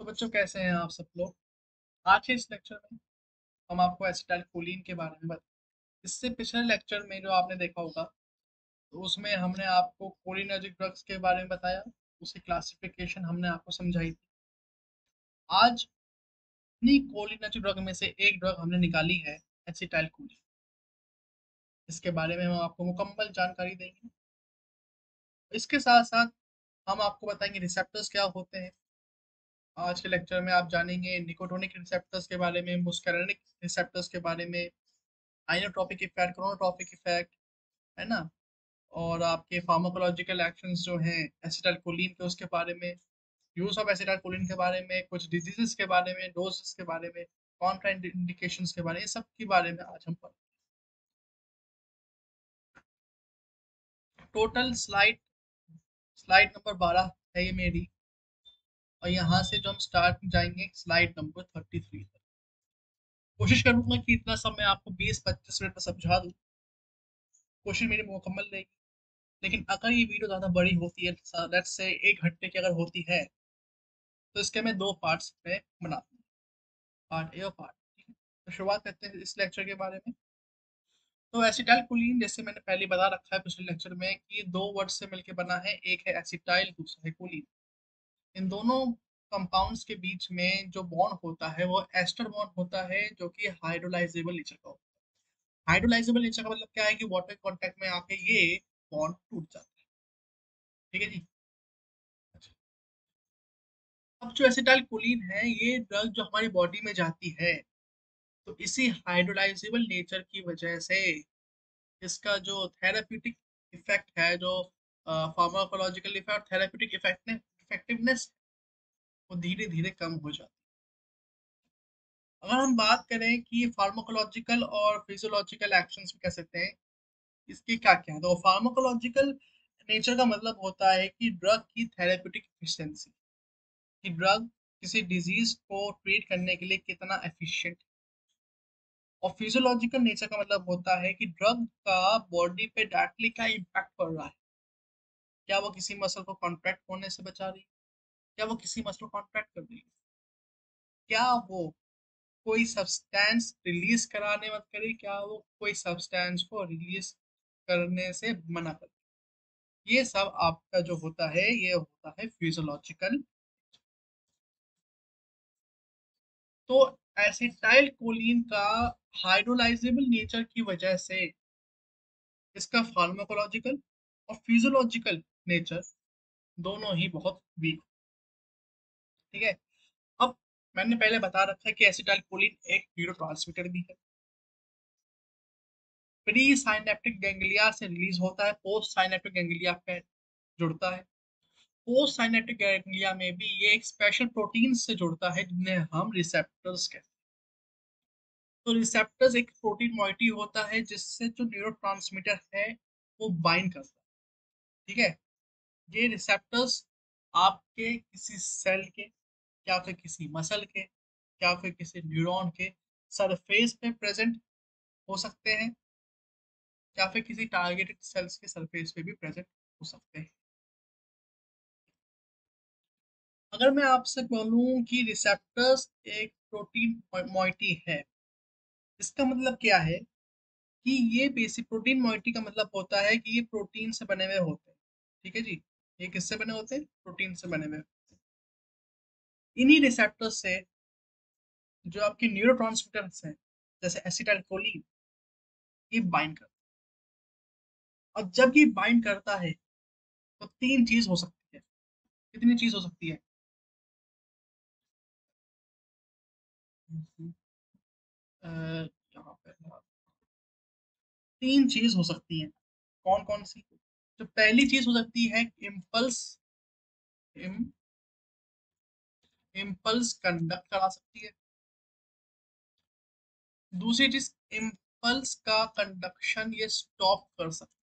तो बच्चों कैसे हैं आप सब लोग। आज के इस लेक्चर में हम आपको एसिटाइलकोलिन के बारे में बताएं। इससे पिछले लेक्चर में जो आपने देखा होगा तो उसमें हमने आपको कोलिनर्जिक ड्रग्स के बारे में बताया, उसकी क्लासिफिकेशन हमने आपको समझाई थी। आज इन्हीं कोलिनर्जिक ड्रग में से एक ड्रग हमने निकाली है, एसिटाइलकोलिन। इसके बारे में हम आपको मुकम्मल जानकारी देंगे। इसके साथ साथ हम आपको बताएंगे रिसेप्टर्स क्या होते हैं। आज के लेक्चर में आप जानेंगे निकोटोनिक रिसेप्टर्स के बारे में, मुस्कैरिनिक रिसेप्टर्स के बारे में, आइनोट्रोपिक इफेक्ट, क्रोनोट्रोपिक इफेक्ट, है ना। और आपके फार्माकोलॉजिकल एक्शंस जो हैं एसिटाइलकोलिन के, उसके बारे में, यूज ऑफ एसिटाइलकोलिन के बारे में, कुछ डिजीजेस के बारे में, डोजेस के बारे में, कॉन्ट्रा इंडिकेशंस के बारे में, ये सब के बारे में आज हम पढ़ेंगे। टोटल स्लाइड स्लाइड नंबर 12 है ये मेरी, और यहाँ से जो हम स्टार्ट जाएंगे स्लाइड नंबर 33 तक। कोशिश करूंगा कि इतना सब मैं आपको 20-25 मिनट में समझा दूं। कोशिश मेरी मुकम्मल रहेगी। लेकिन अगर ये वीडियो ज़्यादा बड़ी होती है, लेट्स से 1 घंटे की अगर होती है, तो इसके मैं 2 पार्ट्स में बनाता हूँ, पार्ट ए और पार्ट बी। तो शुरुआत करते हैं इस लेक्चर के बारे में। तो एसिटाइलकोलिन, जैसे मैंने पहले बता रखा है पिछले लेक्चर में, कि ये 2 वर्ड से मिलकर बना है। एक है एसिटाइल, दूसरा है कोलिन। इन दोनों कंपाउंड्स के बीच में जो बॉन्ड होता है वो एस्टर बॉन्ड होता है, जो कि हाइड्रोलाइजेबल नेचर का होता है। हाइड्रोलाइजेबल नेचर का मतलब क्या है कि वाटर कांटेक्ट में आके ये बॉन्ड टूट जाता है। ठीक है जी। अच्छा। अब जो एसिटाइलकोलिन है, ये ड्रग जो हमारी बॉडी में जाती है, तो इसी हाइड्रोलाइजेबल नेचर की वजह से इसका जो थेराप्यूटिक इफेक्ट है, जो फार्माकोलॉजिकल इफेक्ट, थेराप्यूटिक इफेक्टिवनेस, वो धीरे धीरे कम हो जाती है। अगर हम बात करें कि फार्माकोलॉजिकल और फिजियोलॉजिकल एक्शंस भी कह सकते हैं, इसके क्या क्या है, तो फार्माकोलॉजिकल नेचर का मतलब होता है कि ड्रग की थेराप्यूटिक एफिशिएंसी, कि ड्रग किसी डिजीज को ट्रीट करने के लिए कितना एफिशिएंट। और फिजियोलॉजिकल नेचर का मतलब होता है कि ड्रग का बॉडी पे डायरेक्टली क्या इम्पैक्ट पड़ रहा है। क्या वो किसी मसल को कॉन्ट्रैक्ट होने से बचा रही है, क्या वो किसी मसल को कॉन्ट्रैक्ट कर रही है, क्या वो कोई सब्सटेंस रिलीज कराने मत करे, क्या वो कोई सब्सटेंस को रिलीज करने से मना कर। ये सब आपका जो होता है, ये होता है फिजियोलॉजिकल। तो एसिटाइल कोलिन का हाइड्रोलाइजेबल नेचर की वजह से इसका फार्माकोलॉजिकल और फिजियोलॉजिकल नेचर दोनों ही बहुत वीक। ठीक है। अब मैंने पहले बता रखा है कि एसिटाइल कोलिन एक न्यूरोट्रांसमीटर भी है। प्री साइनेप्टिक गैंग्लिया से रिलीज होता है, पोस्ट साइनेप्टिक गैंग्लिया पे जुड़ता है। पोस्ट साइनेप्टिक गैंग्लिया में भी ये एक स्पेशल प्रोटीन से जुड़ता है, जिन्हें हम रिसेप्टर्स कहते हैं। तो रिसेप्टर्स एक प्रोटीन मॉइटी होता है जिससे जो न्यूरोट्रांसमीटर है वो बाइंड करता है। ठीक है। ये रिसेप्टर्स आपके किसी सेल के, या फिर किसी मसल के, या फिर किसी न्यूरॉन के सरफेस पे प्रेजेंट हो सकते हैं, या फिर किसी टारगेटेड सेल्स के सरफेस पे भी प्रेजेंट हो सकते हैं। अगर मैं आपसे बोलूं कि रिसेप्टर्स एक प्रोटीन मॉइटी है, इसका मतलब क्या है कि ये बेसिक प्रोटीन मॉइटी का मतलब होता है कि ये प्रोटीन से बने हुए होते हैं। ठीक है जी। ये किससे बने होते हैं? प्रोटीन से बने हुए। इन्हीं रिसेप्टर्स से जो आपके न्यूरोट्रांसमीटर्स हैं, जैसे एसिटाइलकोलिन, ये बाइंड करता है। और जब ये बाइंड करता है तो 3 चीज हो सकती है। कितनी चीज हो सकती है? यहाँ पे 3 चीज हो सकती है। कौन कौन सी? तो पहली चीज हो सकती है इम्पल्स, इम्पल्स कंडक्ट करा सकती है। दूसरी चीज, इम्पल्स का कंडक्शन ये स्टॉप कर सकता है।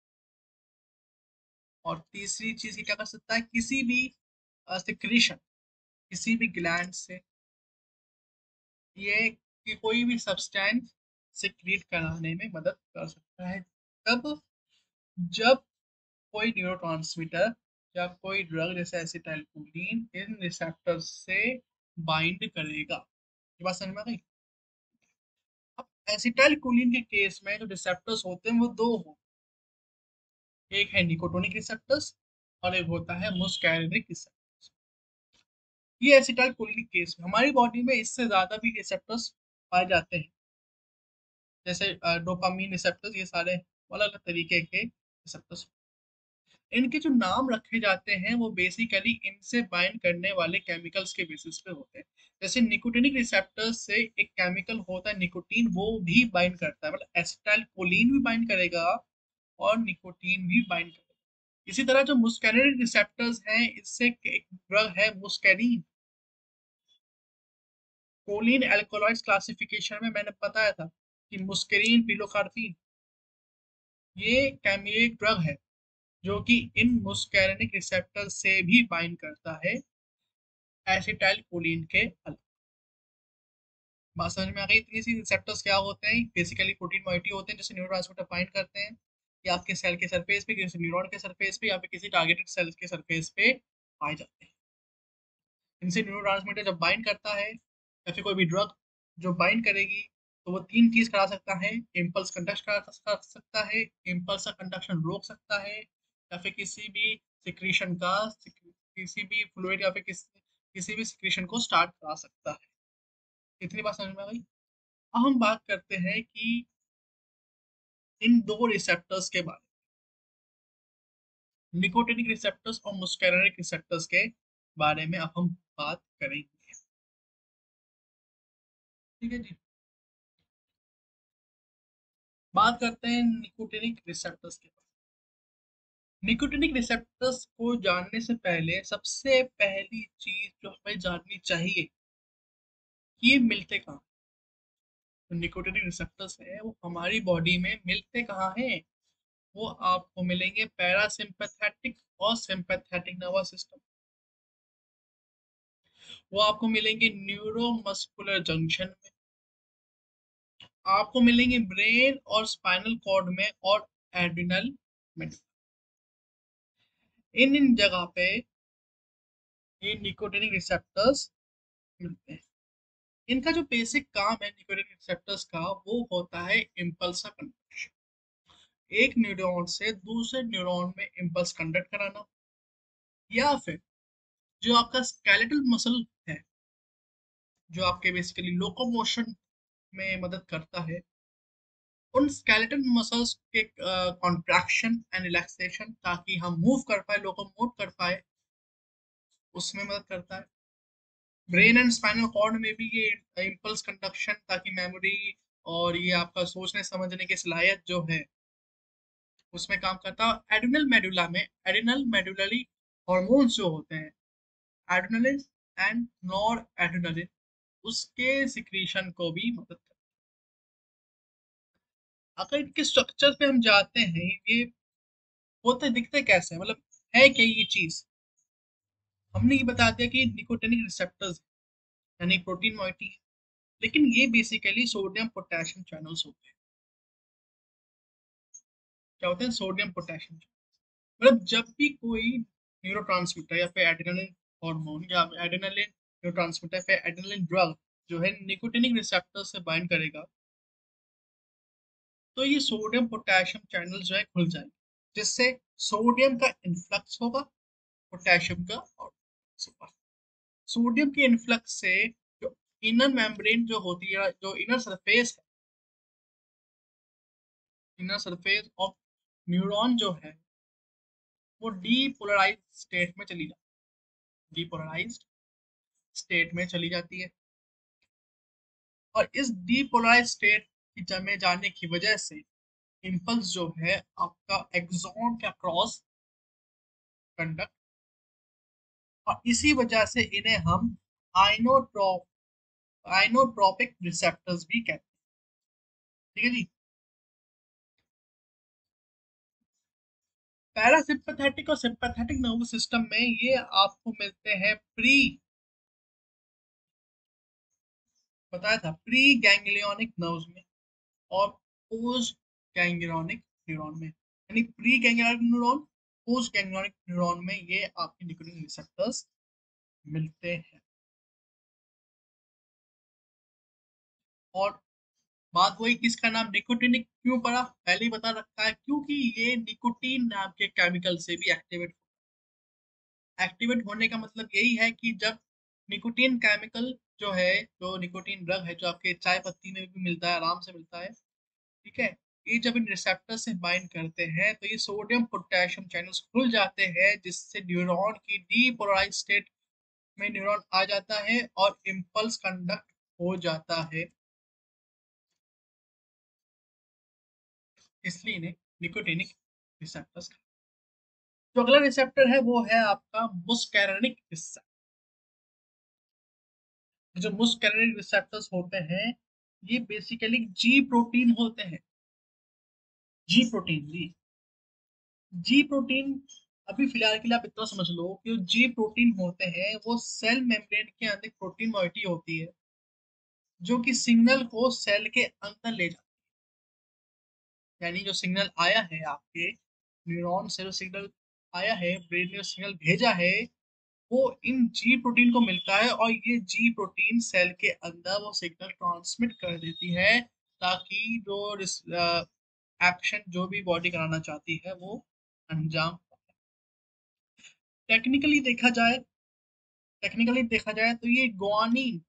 और तीसरी चीज ये क्या कर सकता है, किसी भी सिक्रीशन, किसी भी ग्लैंड से ये कि कोई भी सब्सटेंस सिक्रीट कराने में मदद कर सकता है। तब जब कोई न्यूरोट्रांसमीटर या कोई ड्रग जैसे एसिटाइलकोलिन इन रिसेप्टर्स से बाइंड करेगा। ये बात समझ में आ गई। अब एसिटाइल कोलिन के केस में जो रिसेप्टर्स होते हैं वो दो हो, एक है निकोटोनिक रिसेप्टर्स और एक होता है मुस्कैरिनिक रिसेप्टर्स। ये एसिटाइल कोलिन के केस में हमारी बॉडी में इससे ज्यादा भी रिसेप्टर्स पाए जाते हैं, जैसे डोपामीन रिसेप्टर्स, ये सारे अलग अलग तरीके के रिसेप्टर्स। इनके जो नाम रखे जाते हैं वो बेसिकली इनसे बाइंड करने वाले केमिकल्स के बेसिस पे होते हैं। जैसे निकोटिनिक रिसेप्टर्स से एक केमिकल होता है निकोटीन, वो भी बाइंड करता है, मतलब एसिटाइल कोलिन भी बाइंड करेगा और निकोटीन भी बाइंड करेगा। इसी तरह जो मुस्कैरिनिक रिसेप्टर्स हैं, इससे एक ड्रग है मुस्कैरिन। कोलिन एल्कोलॉइड्स क्लासिफिकेशन में मैंने बताया था कि मुस्करीन पिलोकार्पिन ये केमिक ड्रग है जो कि इन मुस्कैरिनिक रिसेप्टर से भी बाइंड करता है एसिटाइल कोलिन के अलावा। बात समझ में आ गई। इतनी सी रिसेप्टर्स क्या होते हैं, बेसिकली प्रोटीन मोइटी होते हैं जैसे न्यूरोट्रांसमीटर बाइंड करते हैं, या आपके सेल के सरफेस पे, किसी न्यूरॉन के सरफेस पे, या फिर किसी टारगेटेड सेल के सरफेस पे पाए जाते हैं। इनसे न्यूरोट्रांसमीटर जब बाइंड करता है या फिर कोई भी ड्रग जो बाइंड करेगी, तो वो तीन चीज करा सकता है। इम्पल्स कंडक्ट कर सकता है, इम्पल्स का कंडक्शन रोक सकता है, या फिर किसी भी सिक्रीशन का किसी भी फ्लूइड या फिर किसी भी सिक्रीशन को स्टार्ट करा सकता है। इतनी बात समझ में आ गई। अब हम बात करते हैं कि इन दो रिसेप्टर्स के बारे में, निकोटिनिक रिसेप्टर्स और मुस्कैरिनिक रिसेप्टर्स के बारे में अब हम बात करेंगे। ठीक है जी। बात करते हैं निकोटिनिक रिसेप्टर्स के बारे में। निकोटिनिक रिसेप्टर्स को जानने से पहले सबसे पहली चीज जो हमें जाननी चाहिए कि ये मिलते कहाँ। तो निकोटिनिक रिसेप्टर्स है वो हमारी बॉडी में मिलते कहाँ हैं। वो आपको मिलेंगे पैरासिम्पैथेटिक और सिंपैथेटिक नर्वस सिस्टम। वो आपको मिलेंगे न्यूरोमस्कुलर जंक्शन में, आपको मिलेंगे ब्रेन और स्पाइनल कॉर्ड में, और एड्रिनल में। इन इन जगह पे ये निकोटिनिक रिसेप्टर्स मिलते हैं। इनका जो बेसिक काम है निकोटिनिक रिसेप्टर्स का, वो होता है इम्पल्स का कंडक्शन। एक न्यूरॉन से दूसरे न्यूरॉन में इम्पल्स कंडक्ट कराना, या फिर जो आपका स्केलेटल मसल है जो आपके बेसिकली लोकोमोशन में मदद करता है, उन स्केलेटल मसल्स के कॉन्ट्रैक्शन एंड रिलैक्सेशन, ताकि हम मूव कर पाए, लोकोमोट कर पाए, उसमें मदद करता है। ब्रेन एंड स्पाइनल कॉर्ड में भी ये इम्पल्स कंडक्शन, ताकि मेमोरी और ये आपका सोचने समझने की सलाहियत जो है उसमें काम करता है। एड्रिनल मेडुला में एड्रिनल मेडुलरी हॉर्मोन्स जो होते हैं, एड्रेनालिन एंड नॉर एड्रेनालिन, उसके सिक्रीशन को भी मदद करता है। अगर इनके स्ट्रक्चर पे हम जाते हैं, ये होते दिखते कैसे हैं? मतलब है क्या ये चीज? हमने ये बता दिया कि निकोटिनिक रिसेप्टर्स यानी प्रोटीन मॉइटी है, लेकिन ये बेसिकली सोडियम पोटेशियम चैनल्स होते हैं। क्या होते हैं? Sodium potassium. मतलब जब भी कोई न्यूरोट्रांसमीटर या फिर एड्रेनालिन हार्मोन या एड्रेनालिन न्यूरोट्रांसमीटर या फिर एड्रेनालिन ड्रग जो है निकोटिनिक रिसेप्टर से बाइंड करेगा, तो ये सोडियम पोटेशियम चैनल जो है खुल जाएंगे, जिससे सोडियम का इन्फ्लक्स होगा, पोटेशियम का आउटफ्लक्स होगा। सोडियम के इन्फ्लक्स से जो इनर मेम्ब्रेन जो होती है, जो इनर सरफेस ऑफ न्यूरॉन जो है, वो डीपोलराइज स्टेट में चली जाती है, डीपोलराइज्ड स्टेट में चली जाती है। और इस डीपोलराइज स्टेट में जाने की वजह से इम्पल्स जो है आपका एक्सॉन के क्रॉस कंडक्ट, और इसी वजह से इन्हें हम आइनोट्रोप आइनोट्रोपिक रिसेप्टर्स भी कहते हैं। ठीक है जी। पैरासिम्पैथेटिक और सिंपैथेटिक नर्वस सिस्टम में ये आपको मिलते हैं बताया था प्री गैंग्लियोनिक नर्व्स में और पोस्ट गैंग्लियोनिक न्यूरॉन में। यानी pre ganglionic neuron, post ganglionic neuron में ये आपके निकोटिन रिसेप्टर्स मिलते हैं। और बात वही, किसका नाम निकोटिनिक क्यों पड़ा, पहले ही बता रखा है, क्योंकि ये निकोटीन नाम के केमिकल से भी एक्टिवेट होने का मतलब यही है कि जब निकोटीन केमिकल जो है, जो निकोटीन ड्रग है, जो आपके चाय पत्ती में भी मिलता है, आराम से मिलता है, ठीक है, ये जब इन रिसेप्टर से बाइंड करते हैं तो ये सोडियम पोटेशियम चैनल्स खुल जाते हैं, जिससे न्यूरॉन की डीपोलराइज स्टेट में न्यूरॉन आ जाता है और इम्पल्स कंडक्ट हो जाता है, इसलिए इन्हें निकोटिनिक रिसेप्टर्स। जो अगला रिसेप्टर है वो है आपका मुस्कैरेनिक रिसेप्टर। जो मुस्कैरेनिक रिसेप्टर्स होते हैं, ये बेसिकली जी प्रोटीन होते हैं। जी प्रोटीन, जी प्रोटीन, अभी फिलहाल के लिए आप इतना समझ लो कि जो जी प्रोटीन होते हैं वो सेल मेम्ब्रेन के अंदर प्रोटीन मोइटी होती है, जो कि सिग्नल को सेल के अंदर ले जाती है। यानी जो सिग्नल आया है आपके न्यूरॉन से, जो सिग्नल आया है, ब्रेन ने सिग्नल भेजा है, वो इन जी प्रोटीन को मिलता है, और ये जी प्रोटीन सेल के अंदर वो सिग्नल ट्रांसमिट कर देती है, ताकि जो एक्शन जो भी बॉडी कराना चाहती है वो अंजाम। टेक्निकली देखा जाए टेक्निकली देखा जाए तो ये guanine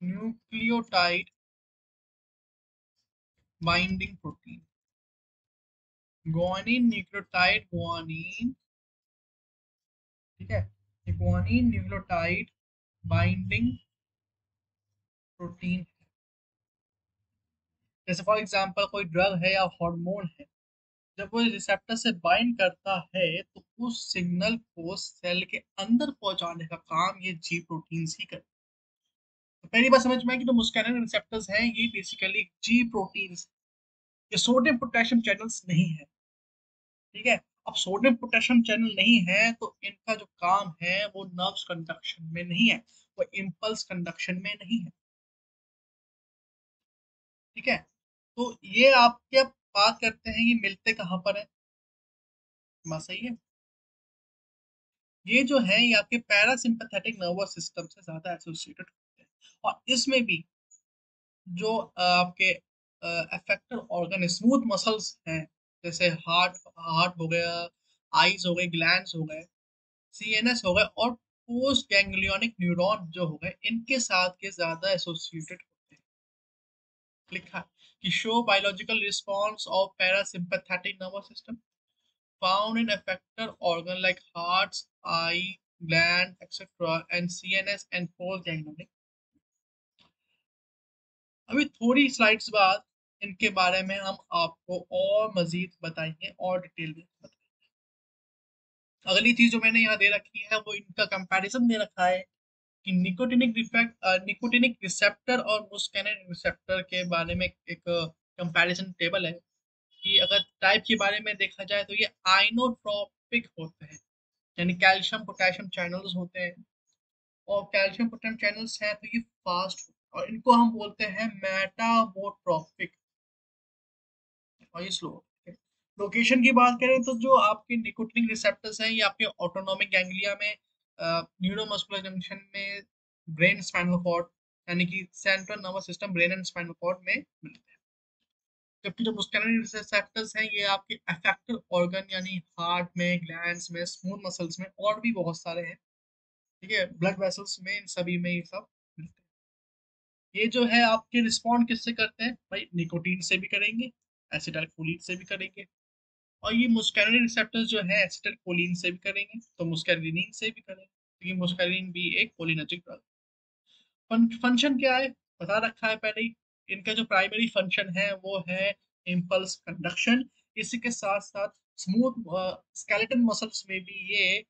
nucleotide binding protein, guanine nucleotide guanine, ठीक है, ये ग्वानिन न्यूक्लियोटाइड बाइंडिंग प्रोटीन। जैसे फॉर एग्जांपल कोई ड्रग है या हार्मोन है, जब वो रिसेप्टर से बाइंड करता है तो उस सिग्नल को सेल के अंदर पहुंचाने का काम ये जी प्रोटीन ही करते हैं। तो पहली बात समझ में आई कि जो मुस्कैनिन रिसेप्टर्स हैं ये बेसिकली जी प्रोटीन, ये सोडियम पोटेशियम चैनल्स नहीं है, ठीक है। अब सोडियम पोटेशियम चैनल नहीं है तो इनका जो काम है वो नर्व्स कंडक्शन में नहीं है, वो इम्पल्स कंडक्शन में नहीं है, ठीक है। तो ये आपके बात करते हैं, ये मिलते कहाँ पर है, बात सही है। ये जो है ये आपके पैरासिम्पैथेटिक नर्वस सिस्टम से ज्यादा एसोसिएटेड होते हैं, और इसमें भी जो आपके अफेक्टेड ऑर्गन स्मूथ मसल्स हैं, जैसे हार्ट हार्ट हो गया, आईज हो गए, ग्लैंड्स हो गए, सीएनएस हो गए, और पोस्ट गैंग्लियोनिक न्यूरॉन जो हो गए, इनके साथ के ज्यादा एसोसिएटेड होते हैं। लिखा है कि show biological response of parasympathetic nervous system found in affected organ like hearts, eye, gland, etc. and CNS and post-ganglionic। अभी थोड़ी स्लाइड्स बाद इनके बारे में हम आपको और मजीद बताएंगे और डिटेल में बताएंगे। अगली चीज जो मैंने यहाँ दे रखी है वो इनका कंपैरिजन दे रखा है कि निकोटिनिक रिसेप्टर और मुस्कैनिन रिसेप्टर के बारे में एक कंपैरिजन टेबल है, कि अगर टाइप के बारे में देखा जाए तो ये आइनोट्रोपिक होते हैं, यानी कैल्शियम पोटेशियम चैनल्स होते हैं, और कैल्शियम पोटेशियम चैनल्स हैं तो ये फास्ट, और इनको हम बोलते हैं मेटाबोट्रोपिक, और ये स्लो। लोकेशन की बात करें तो जो आपके निकोटिनिक रिसेप्टर्स हैं ये आपके ऑटोनॉमिक गैंग्लिया में, न्यूरोमस्कुलर जंक्शन में, ब्रेन स्पाइनल कॉर्ड, यानी कि central nervous system, brain and spinal cord में मिलते हैं। जबकि जो मुस्कुलर रिसेप्टर्स हैं ये आपके अफेक्टेड ऑर्गन, यानी हार्ट में, ग्लैंड्स में, स्मूथ मसल्स में, और भी बहुत सारे हैं, ठीक है, ब्लड वेसल्स में, इन सभी में ये सब मिलते हैं। ये जो है आपके रिस्पॉन्ड किससे करते हैं भाई, निकोटीन से भी करेंगे, एसिटाइलकोलिन से भी करेंगे, और ये मुस्कैरिन रिसेप्टर्स जो है एसिटाइलकोलिन से भी करेंगे, तो मुस्कैरिनिन से भी करेंगे, क्योंकि मुस्कैरिन भी एक कोलिनर्जिक ड्रग। फंक्शन क्या है बता रखा है पहले ही, इनका जो प्राइमरी फंक्शन है वो है इम्पल्स कंडक्शन। इसी के साथ साथ स्मूथ स्केलेटन मसल्स में भी ये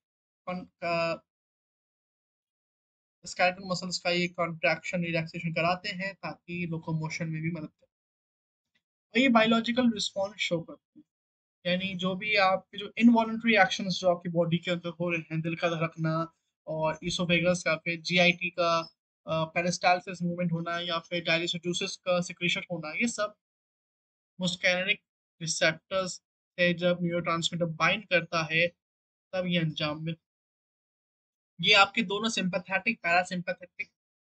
स्केलेटन मसल्स का ये कॉन्ट्रैक्शन रिलैक्सेशन कराते हैं, ताकि लोकोमोशन में भी मदद करें, और ये बायोलॉजिकल रिस्पॉन्स शो करते हैं। यानी जो भी आपके जो इनवॉलंटरी एक्शंस जो आपकी बॉडी के अंदर हो रहे हैं, दिल का धड़कना, और इसोफेगस का, फिर जीआईटी का पेरिस्टालसिस मूवमेंट होना, या फिर डायलिसिस जूसेस का सिक्रीशन होना, ये सब मुस्कैनिक रिसेप्टर्स से जब न्यूरोट्रांसमीटर बाइंड करता है तब ये अंजाम में। ये आपके दोनों सिंपैथेटिक पैरासिम्पैथेटिक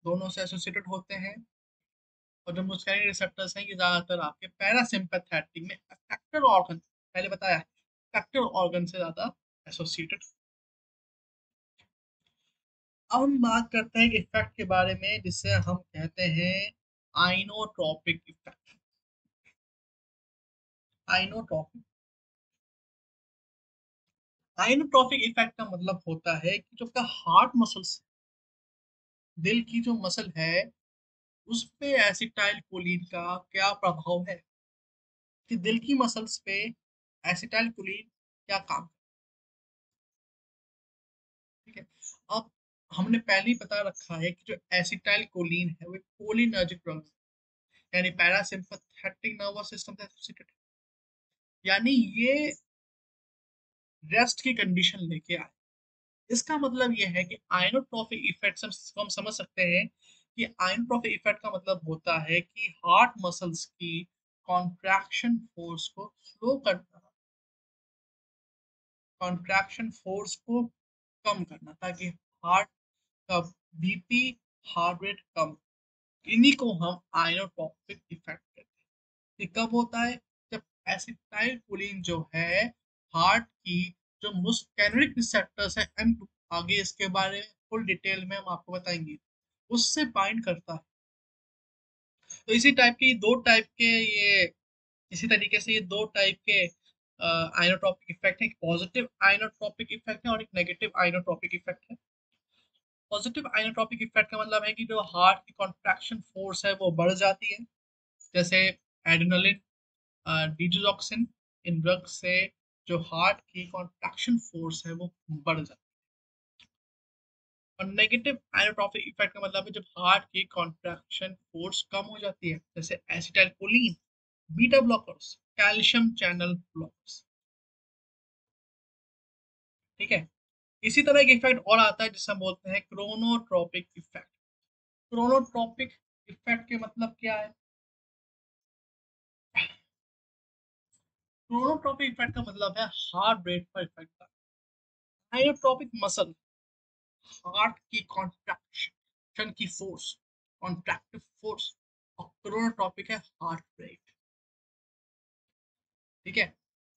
दोनों से एसोसिएटेड होते हैं। और जो मुस्कैनिक रिसेप्टर्स हैं ये ज्यादातर आपके पैरासिम्पैथेटिक में अफेक्टर ऑर्गन, पहले बताया है, अफेक्टर ऑर्गन से ज्यादा एसोसिएटेड। अब हम बात करते हैं इफेक्ट के बारे में जिसे हम कहते हैं inotropic effect. Inotropic inotropic effect का मतलब होता है कि जो आपका हार्ट मसल्स, दिल की जो मसल है, उस पे एसिटाइल कोलिन का क्या प्रभाव है, कि दिल की मसल्स पे एसिटाइल कोलिन क्या काम, ठीक है। अब हमने पहले ही बता रखा है कि जो एसिटाइल कोलिन है वो कोलिनर्जिक ड्रग, यानी पैरासिम्पैथेटिक नर्वस सिस्टम से एसोसिएटेड, यानी ये रेस्ट की कंडीशन लेके आए। इसका मतलब ये है कि आइनोट्रोपिक इफेक्ट से हम समझ सकते हैं कि आइनोट्रोपिक इफेक्ट का मतलब होता है कि हार्ट मसल्स की कॉन्ट्रैक्शन फोर्स को स्लो करना, कॉन्ट्रैक्शन फोर्स को कम करना, ताकि हार्ट का बीपी, हार्ट रेट कम। इन्हीं को हम आइनोट्रोपिक इफेक्ट कहते हैं। ये कब होता है, जब एसिटाइल कोलिन जो है हार्ट की जो मुस्कैरिक रिसेप्टर्स है M2, आगे इसके बारे में फुल डिटेल में हम आपको बताएंगे, उससे बाइंड करता है। तो इसी टाइप के दो टाइप के ये इसी तरीके से ये दो टाइप के आइनोट्रोपिक इफेक्ट है, एक पॉजिटिव आइनोट्रोपिक इफेक्ट है और एक नेगेटिव आइनोट्रोपिक इफेक्ट है। पॉजिटिव आइनोट्रोपिक इफेक्ट का मतलब है कि जो हार्ट की कॉन्ट्रैक्शन फोर्स है वो बढ़ जाती है, जैसे एड्रेनलिन, डिजोक्सिन, इन ड्रग से जो हार्ट की कॉन्ट्रैक्शन फोर्स है वो बढ़ जाती है। और नेगेटिव आइनोट्रोपिक इफेक्ट का मतलब है जब हार्ट की कॉन्ट्रैक्शन फोर्स कम हो जाती है, जैसे acetylcholine, beta blockers, calcium channel blockers, ठीक है। इसी तरह एक इफेक्ट और आता है जिसे हम बोलते हैं क्रोनोट्रोपिक इफेक्ट। क्रोनोट्रोपिक इफेक्ट के मतलब क्या है? क्रोनोट्रोपिक इफेक्ट का मतलब है हार्ट रेट पर इफेक्ट का। आयोट्रोपिक मसल हार्ट की कॉन्ट्रैक्शन की फोर्स, कॉन्ट्रैक्टिव फोर्स, और क्रोनोट्रोपिक है हार्ट रेट, ठीक है।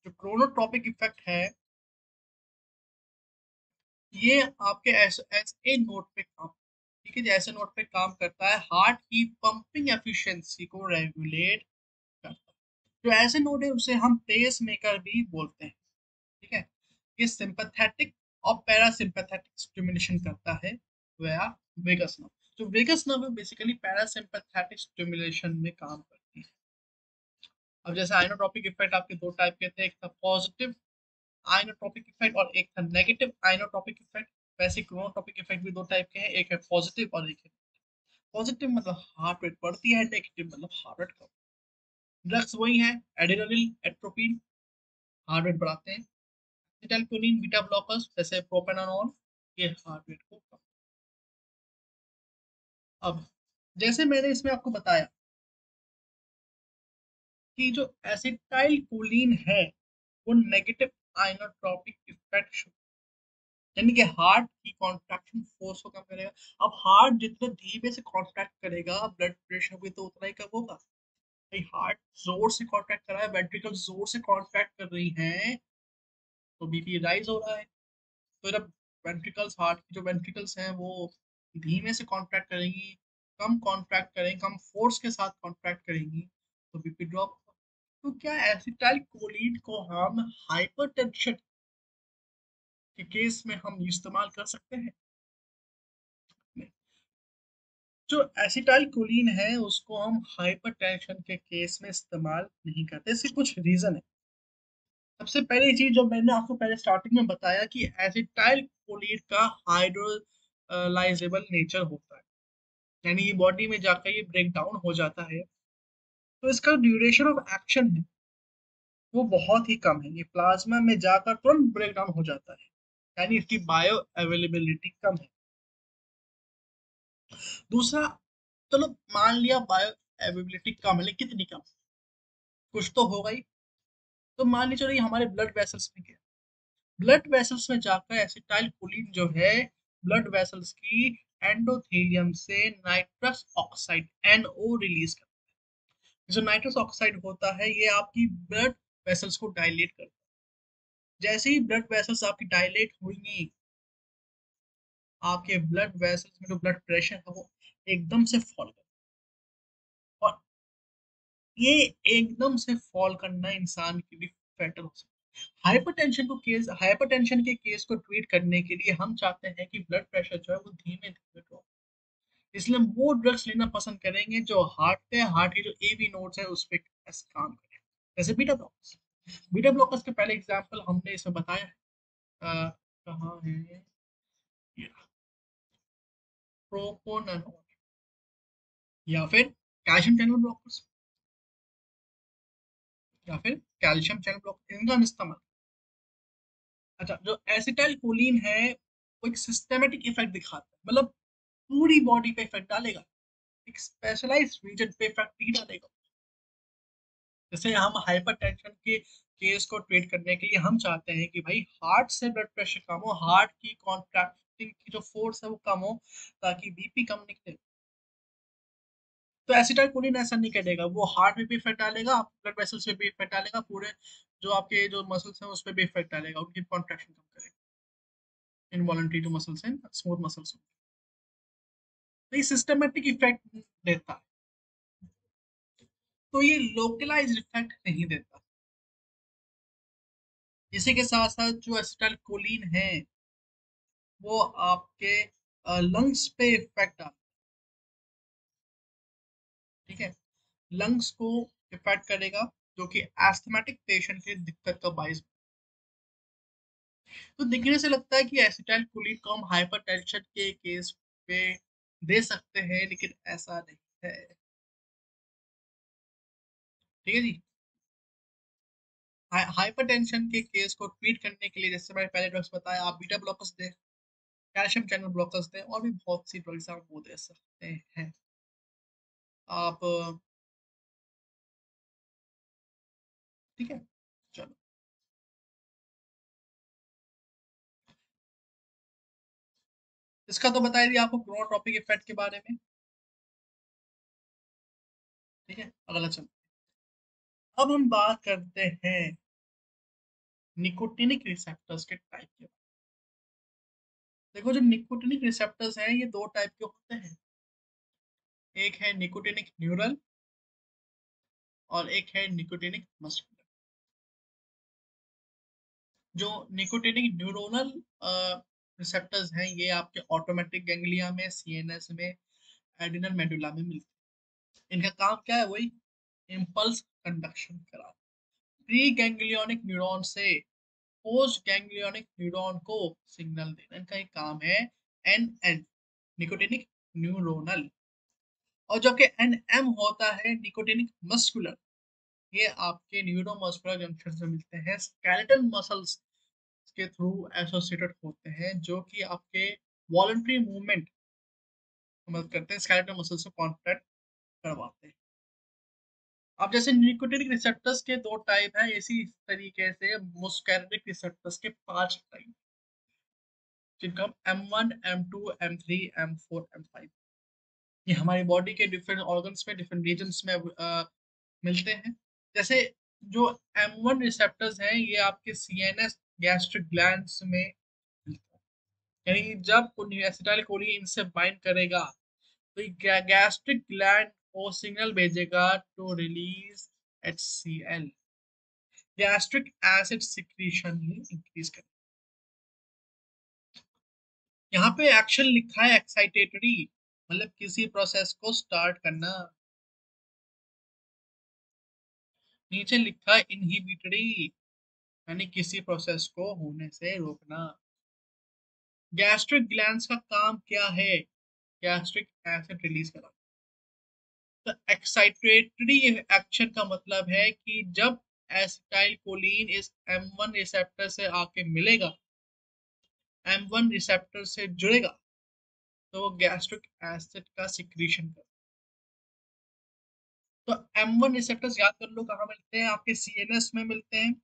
जो क्रोनोट्रोपिक इफेक्ट है ये आपके ऐसे नोट पे काम, ठीक है, जैसे नोट पे काम करता है, हार्ट की पंपिंग एफिशिएंसी को रेगुलेट करता है। जो ऐसे नोड है उसे हम पेस मेकर भी बोलते हैं, ठीक है। ये सिंपैथेटिक और पैरासिम्पैथेटिक स्टिमुलेशन करता है वया वेगस नर्व। जो वेगस नर्व है बेसिकली पैरासिम्पैथेटिक स्टिमुलेशन में काम करती है। अब जैसे आइनोट्रोपिक इफेक्ट आपके दो टाइप के थे, एक था पॉजिटिव आइनोट्रोपिक इफेक्ट और एक था नेगेटिव आइनोट्रोपिक इफेक्ट। वैसे क्रोनोट्रोपिक इफेक्ट भी दो टाइप के हैं, एक है पॉजिटिव और एक है पॉजिटिव मतलब हार्ट रेट बढ़ती है, नेगेटिव मतलब हार्ट रेट कम। ड्रग्स वही है, एड्रेनलिन, एट्रोपिन, हार्ट रेट बढ़ाते हैं। एसिटाइलकोलिन, बीटा ब्लॉकर्स जैसे प्रोपेनोन, ये हार्ट रेट को कम। अब जैसे मैंने इसमें आपको बताया कि जो एसिटाइलकोलिन है वो नेगेटिव आइनोट्रोपिक इफेक्ट, यानी कि हार्ट की कॉन्ट्रैक्शन फोर्स को कम करेगा। अब हार्ट जितना धीमे से कॉन्ट्रैक्ट करेगा ब्लड प्रेशर भी तो उतना ही कम होगा। भाई हार्ट जोर से कॉन्ट्रैक्ट कर रहा है, वेंट्रिकल जोर से कॉन्ट्रैक्ट कर रही हैं, तो बीपी राइज हो रहा है। तो जब वेंट्रिकल्स, हार्ट की जो वेंट्रिकल्स हैं वो धीमे से कॉन्ट्रैक्ट करेंगी, कम कॉन्ट्रैक्ट करेंगी, कम फोर्स के साथ कॉन्ट्रैक्ट करेंगी, तो बीपी ड्रॉप होगा। तो क्या एसिटाइल कोलिन को हम हाइपरटेंशन के केस में हम इस्तेमाल कर सकते हैं? जो एसिटाइल कोलिन है उसको हम हाइपरटेंशन के केस में इस्तेमाल नहीं करते। इसके कुछ रीजन है। सबसे पहली चीज जो मैंने आपको पहले स्टार्टिंग में बताया कि एसिटाइल कोलिन का हाइड्रोलाइजेबल नेचर होता है, यानी ये बॉडी में जाकर ये ब्रेक डाउन हो जाता है। तो इसका ड्यूरेशन ऑफ एक्शन है वो बहुत ही कम है, ये प्लाज्मा में जाकर तुरंत ब्रेक डाउन हो जाता है, यानी इसकी बायो अवेलेबिलिटी कम है। दूसरा, चलो मान लिया बायो अवेलेबिलिटी कम है, लेकिन कितनी कम, कुछ तो होगा ही। तो मान लीजिए चलो ये हमारे ब्लड वेसल्स में गया, ब्लड वेसल्स में जाकर एसिटाइल कोलिन जो है ब्लड वेसल्स की एंडोथेलियम से नाइट्रस ऑक्साइड NO रिलीज करता है। जो नाइट्रस ऑक्साइड होता है ये आपकी ब्लड वेसल्स को डायलेट करता है। जैसे ही ब्लड वेसल्स आपकी डायलेट होंगी, आपके ब्लड वेसल्स में जो ब्लड प्रेशर है वो एकदम से फॉल कर, और ये एकदम से फॉल करना इंसान के लिए फेटल हो सकता है। हाइपरटेंशन के केस को ट्रीट करने के लिए हम चाहते हैं कि ब्लड प्रेशर जो है वो धीमे धीमे ड्रॉप, इसलिए हम वो ड्रग्स लेना पसंद करेंगे जो हार्ट के जो एबी नोड्स है उस पे काम करें, जैसे बीटा ब्लॉकर्स। बीटा ब्लॉकर्स के पहले एग्जांपल हमने इसमें बताया है। कहाँ है ये, प्रोपोनोनोल या फिर कैल्शियम चैनल ब्लॉकर्स, या फिर कैल्शियम चैनल ब्लॉकर, इनका हम इस्तेमाल। अच्छा, जो एसिटाइल कोलिन है वो एक सिस्टेमेटिक इफेक्ट दिखाता है, मतलब पूरी बॉडी पे इफेक्ट डालेगा, एक स्पेशलाइज्ड रीजन पे इफेक्ट नहीं डालेगा। जैसे हम हाइपरटेंशन के केस को ट्रीट करने के लिए हम चाहते हैं कि भाई हार्ट से ब्लड प्रेशर कम हो, हार्ट की कॉन्ट्रैक्टिंग की जो फोर्स है वो कम हो, ताकि बीपी कम निकले। तो एसिटाइलकोलिन ऐसा नहीं करेगा, वो हार्ट में भी इफेक्ट डालेगा, ब्लड वेसल्स पे भी इफेक्ट डालेगा, पूरे जो आपके जो मसल्स हैं उस पर भी इफेक्ट डालेगा, उनकी कॉन्ट्रैक्शन कम करेगा, इनवॉलंटरी जो मसल्स हैं, स्मूथ मसल्स। तो ये सिस्टमेटिक इफेक्ट देता है, तो ये लोकलाइज इफेक्ट नहीं देता। इसी के साथ साथ जो एसिटाइलकोलिन है वो आपके लंग्स पे इफेक्ट आता है, ठीक है, लंग्स को इफेक्ट करेगा, जो कि एस्थमेटिक पेशेंट के दिक्कत का बायस। तो दिखने से लगता है कि एसिटाइल कोलिन को हम हाइपरटेंशन के केस पे दे सकते हैं, लेकिन ऐसा नहीं है, ठीक है जी। हाइपरटेंशन के केस को ट्रीट करने के लिए जैसे मैंने पहले ड्रग्स बताया, आप बीटा ब्लॉकर्स दें, कैल्शियम चैनल ब्लॉकर्स दें, और भी बहुत सी ड्रग्स आप वो दे सकते हैं। आप ठीक है, चलो, इसका तो बताया दिया आपको क्रोनोट्रॉपिक इफेक्ट के बारे में, ठीक है। अगला चलो, अब हम बात करते हैं निकोटिनिक रिसेप्टर्स के टाइप के। देखो, जो निकोटिनिक रिसेप्टर्स हैं ये दो टाइप के होते हैं, एक है निकोटिनिक न्यूरल और एक है निकोटिनिक मस्कुलर। जो निकोटिनिक न्यूरोनल रिसेप्टर्स हैं ये आपके ऑटोमेटिक गैंग्लिया में, सीएनएस में, एड्रिनल मेडुला में मिलते हैं। इनका काम क्या है, वही इम्पल्स कंडक्शन करा, प्री गैंग्लियोनिक न्यूरॉन से पोस्ट गैंग्लियोनिक न्यूरॉन को सिग्नल देना, इनका एक काम है। एन निकोटिनिक न्यूरोनल, और जो कि एनएम होता है निकोटिनिक मस्कुलर, ये आपके न्यूरोमस्कुलर जंक्शन से मिलते हैं, स्केलेटल मसल्स के थ्रू एसोसिएटेड होते हैं, जो कि आपके वॉलंटरी मूवमेंट मदद करते हैं, स्केलेटल मसल से कॉन्ट्रैक्ट करवाते हैं। अब जैसे निकोटिनिक रिसेप्टर्स के दो टाइप हैं, इसी तरीके से मुस्कैरिक रिसेप्टर्स के पांच टाइप, जिनका M1, M2, M3, M4, M5, ये हमारी बॉडी के डिफरेंट ऑर्गन्स में, डिफरेंट रीजन्स में मिलते हैं। जैसे जो M1 रिसेप्टर्स हैं ये आपके सीएनएस गैस्ट्रिक ग्लैंड्स में मिलते हैं, यानी जब एसिटाइल कोलिन इनसे बाइंड करेगा तो ये गैस्ट्रिक ग्लैंड को सिग्नल भेजेगा to release HCl, gastric acid secretion increase कर। यहाँ पे एक्शन लिखा है एक्साइटेटरी, मतलब किसी प्रोसेस को स्टार्ट करना, नीचे लिखा है इनहिबिटरी, यानी किसी प्रोसेस को होने से रोकना। गैस्ट्रिक ग्लैंड्स का काम क्या है, गैस्ट्रिक एसिड रिलीज करना। तो एक्साइटेटरी एक्शन का मतलब है कि जब एसिटाइल कोलिन इस M1 रिसेप्टर से आके मिलेगा, M1 रिसेप्टर से जुड़ेगा, तो वो गैस्ट्रिक एसिड का सिक्रीशन कर। तो M1 रिसेप्टर्स याद कर लो कहाँ मिलते हैं, आपके सीएनएस में मिलते हैं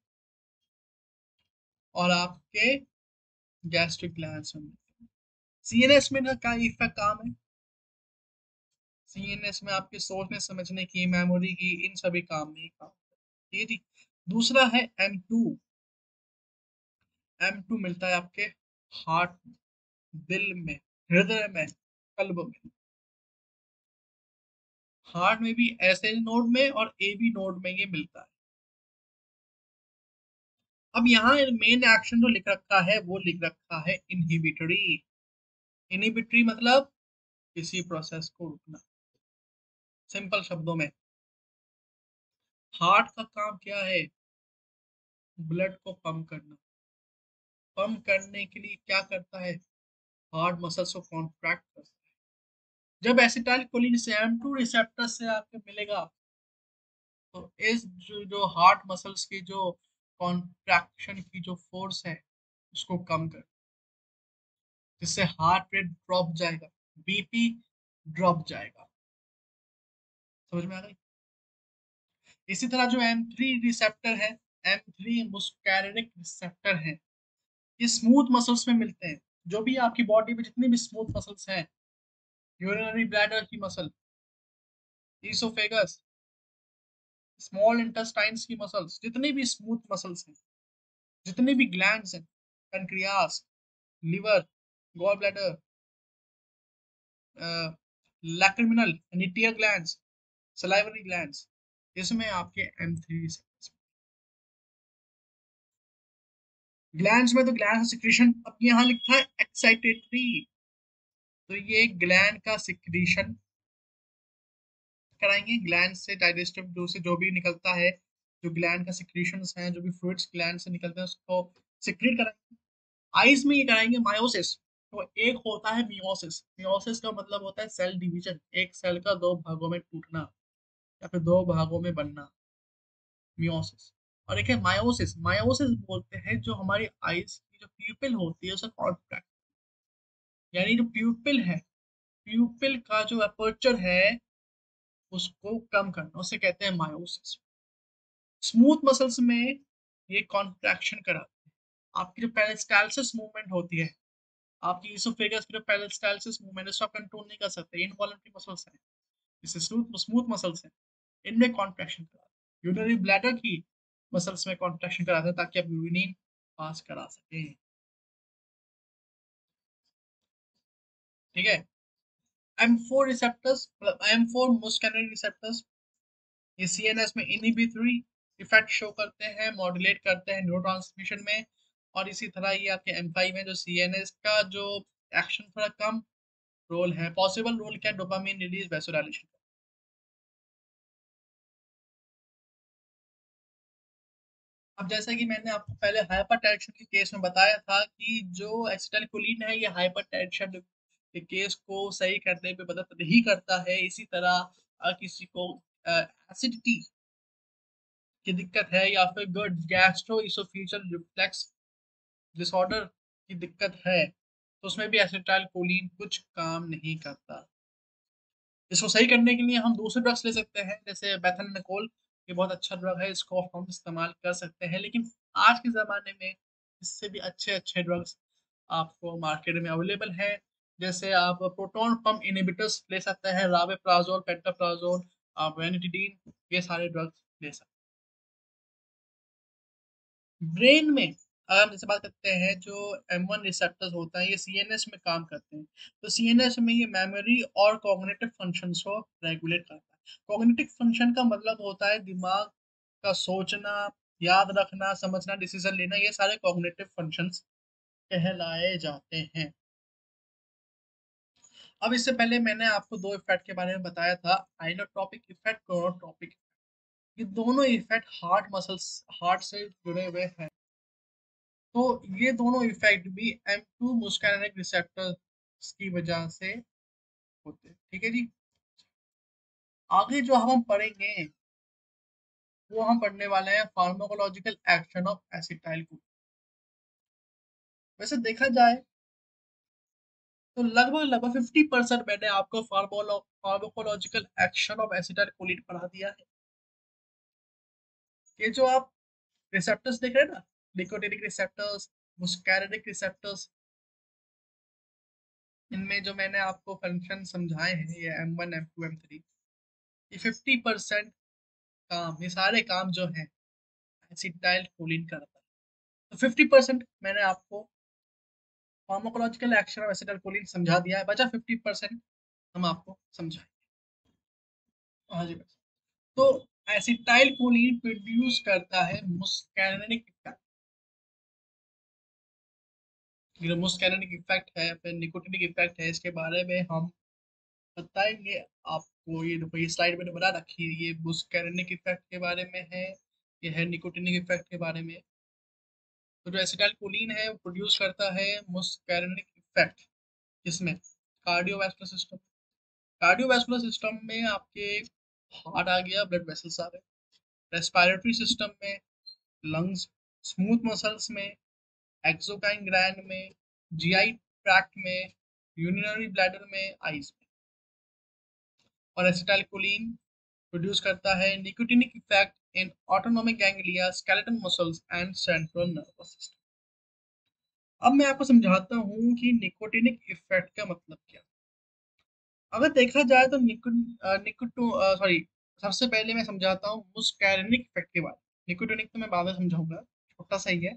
और आपके गैस्ट्रिक ग्लैंड्स में मिलते हैं। सीएनएस में ना क्या इफेक्ट काम है, सीएनएस में आपके सोचने समझने की, मेमोरी की, इन सभी काम में काम, ठीक है जी। दूसरा है M2। M2 मिलता है आपके हार्ट, दिल में, हृदय में, कल्ब में। हार्ट में भी एस एल नोड में और ए बी नोड में ये मिलता है। अब यहाँ मेन एक्शन जो लिख रखा है वो लिख रखा है इनहिबिटरी। इनहिबिटरी मतलब किसी प्रोसेस को रुकना। सिंपल शब्दों में हार्ट का काम क्या है, ब्लड को पंप करना। पंप करने के लिए क्या करता है, हार्ट मसल्स को कॉन्ट्रैक्ट करता है। जब एसिटाइल कोलिन से M2 रिसेप्टर से आपके मिलेगा तो इस जो हार्ट मसल्स की जो कॉन्ट्रैक्शन की जो फोर्स है उसको कम कर, जिससे हार्ट रेट ड्रॉप जाएगा, बीपी ड्रॉप जाएगा। समझ में आ गई। इसी तरह जो M3 रिसेप्टर है, M3 मुस्कैरिनिक रिसेप्टर है, ये स्मूथ मसल्स में मिलते हैं। जो भी आपकी बॉडी में जितनी भी स्मूथ मसल्स हैं, यूरिनरी ब्लैडर की मसल, ईसोफेगस, स्मॉल इंटेस्टाइन्स की मसल्स, जितनी भी स्मूथ मसल्स हैं, जितने भी ग्लैंड्स हैं, pancreas, liver, gall bladder, lacrimal tear glands, salivary glands, इसमें आपके M3 ग्लैंड्स में, तो ग्लैंड सिक्रीशन अब यहाँ लिखा है एक्साइटेटरी, तो ये ग्लैंड का सिक्रीशन कराएंगे, ग्लैंड से डाइजेस्टिव जो से जो भी निकलता है, जो ग्लैंड का सिक्रीशंस हैं, जो भी फ्लूइड्स ग्लैंड से निकलते हैं उसको सिक्रीट कराएंगे। आइज में ये कराएंगे मायोसिस। तो एक होता है मियोसिस, मियोसिस का मतलब होता है सेल डिवीजन, एक सेल का दो भागों में टूटना या फिर दो भागों में बनना, मियोसिस। और एक है मायोसिस, मायोसिस बोलते हैं जो हमारी आइज की जो प्यूपिल होती है उसे कॉन्ट्रैक्ट, यानी जो प्यूपिल है, प्यूपिल का जो अपर्चर है उसको कम करना, उसे कहते हैं मायोसिस। स्मूथ मसल्स में ये कॉन्ट्रैक्शन कराते हैं। आपकी जो पेरिस्टालसिस मूवमेंट होती है, आपकी इसोफेगस की जो पेरिस्टालसिस मूवमेंट, इसको आप कंट्रोल नहीं कर सकते, इनवॉलंटरी मसल्स हैं, जैसे स्मूथ स्मूथ मसल्स हैं, इनमें कॉन्ट्रैक्शन कराते हैं। यूरिनरी ब्लैडर की मसल्स में कॉन्ट्रैक्शन कराते हैं ताकि आप यूरिन पास करा सकें, ठीक है। M4 रिसेप्टर्स, M4 मुस्कैरिनिक रिसेप्टर्स, ये सीएनएस में इनहिबिटरी इफेक्ट शो करते हैं, मॉड्यूलेट करते हैं न्यूरोट्रांसमिशन में। और इसी तरह ये आपके M5 में जो सीएनएस का जो एक्शन थोड़ा कम रोल है, पॉसिबल रोल क्या, डोपामिन रिलीज, वैसोडाइलेशन। अब जैसा कि मैंने आपको पहले हाइपरटेंशन के केस में बताया था कि जो एसिटाइलकोलिन है ये हाइपरटेंशन के केस को सही करने में मदद नहीं करता है। इसी तरह किसी को एसिडिटी की दिक्कत है या फिर गैस्ट्रो इसोफेजियल रिफ्लेक्स डिसऑर्डर की दिक्कत है तो उसमें भी एसिटाइलकोलिन कुछ काम नहीं करता। इसको सही करने के लिए हम दूसरे ड्रग्स ले सकते हैं, जैसे बेथानिकोल, ये बहुत अच्छा ड्रग है, इसको हम इस्तेमाल कर सकते हैं। लेकिन आज के ज़माने में इससे भी अच्छे अच्छे ड्रग्स आपको मार्केट में अवेलेबल हैं। जैसे आप प्रोटॉन पंप इनहिबिटर्स ले सकते हैं, रावेप्राजोल, पेंटाप्राजोल, आप वेनिटिडीन, ये सारे ड्रग्स ले सकते हैं। ब्रेन में अगर हम जैसे बात करते हैं, जो M1 रिसेप्टर्स होता है ये सीएनएस में काम करते हैं। तो सीएनएस में ये मेमोरी और कॉग्निटिव फंक्शंस को रेगुलेट करता है। कॉग्निटिव फंक्शन का मतलब होता है दिमाग का सोचना, याद रखना, समझना, डिसीजन लेना, ये सारे कॉग्निटिव फंक्शंस कहलाए जाते हैं। अब इससे पहले मैंने आपको दो इफेक्ट के बारे में बताया था, आइनोट्रोपिक इफेक्ट, क्रोनोट्रोपिक। ये दोनों इफेक्ट हार्ट मसल्स, हार्ट से जुड़े हुए हैं। तो ये दोनों इफेक्ट भी M2 मुस्कैरिनिक रिसेप्टर्स की वजह से होते हैं, ठीक है जी। आगे जो हम पढ़ेंगे वो हम पढ़ने वाले हैं pharmacological action of acetyl co. वैसे देखा जाए तो लगभग लगभग 50% मैंने आपको pharmacological action of acetyl choline पढ़ा दिया है। ये जो आप रिसेप्टर्स देख रहे हैं ना, निकोटिनिक रिसेप्टर्स, मुस्कैरिनिक रिसेप्टर्स, इनमें जो मैंने आपको फंक्शन समझाए हैं, ये M1 M2 M3, ये 50% काम, ये सारे काम जो है एसिटाइल कोलिन करता है। तो 50% मैंने आपको pharmacological action of acetyl choline समझा दिया है, बचा 50% हम आपको समझाएंगे। हाँ जी बस। तो एसिटाइल कोलिन प्रोड्यूस करता है मुस्कैनिक इफेक्ट। जो मुस्कैनिक इफेक्ट है, फिर निकोटिनिक इफेक्ट है, इसके बारे में हम बताएंगे आपको। ये देखो, ये स्लाइड मैंने बना रखी है, ये मुस्कैनिक इफेक्ट के बारे में है, ये है निकोटिनिक इफेक्ट के बारे में। तो जो एसिटाइल कोलिन है वो प्रोड्यूस करता है मुस्कैनिक इफेक्ट, जिसमें कार्डियोवास्कुलर सिस्टम, कार्डियोवास्कुलर सिस्टम में आपके हार्ट आ गया, ब्लड वेसल्स आ गए, रेस्पिरेटरी सिस्टम में लंग्स, स्मूथ मसल्स में, एक्सोक्राइन ग्लैंड में, जीआई ट्रैक्ट में, यूरिनरी ब्लैडर में, आइज में। और एसिटाइलकोलिन प्रोड्यूस करता है nicotinic effect in autonomic ganglia, skeletal muscles and central nervous system. अब मैं आपको समझाता हूँ कि निकोटिनिक इफेक्ट का मतलब क्या है। अगर देखा जाए तो निकोटो सॉरी, सबसे पहले मैं समझाता हूँ मुस्कैरिनिक इफेक्ट के बारे में। निकोटिनिक तो मैं बाद में समझाऊंगा, छोटा सा ही है।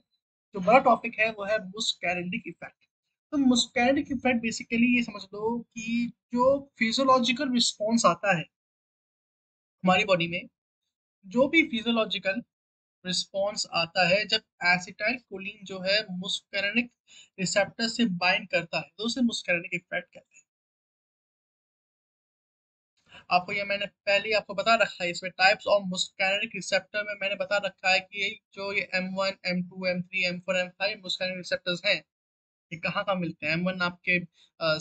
जो बड़ा टॉपिक है वो है मुस्कैरिनिक इफेक्ट। तो मुस्कैरिनिक इफेक्ट बेसिकली ये समझ लो कि जो फिजियोलॉजिकल रिस्पॉन्स आता है हमारी बॉडी में, जो भी फिजियोलॉजिकल रिस्पॉन्स आता है जब एसिटाइल कोलिन जो है मुस्कैरिनिक रिसेप्टर से बाइंड करता है, तो उसे मुस्कैरिनिक इफेक्ट कहते हैं। आपको ये मैंने पहले ही आपको बता रखा है, इसमें टाइप्स ऑफ मुस्कैरिनिक रिसेप्टर में मैंने बता रखा है कि जो ये M1 M2 M3 M4 M5 मुस्कैरिनिक receptors हैं, ये कहाँ कहाँ मिलते हैं। M1 आपके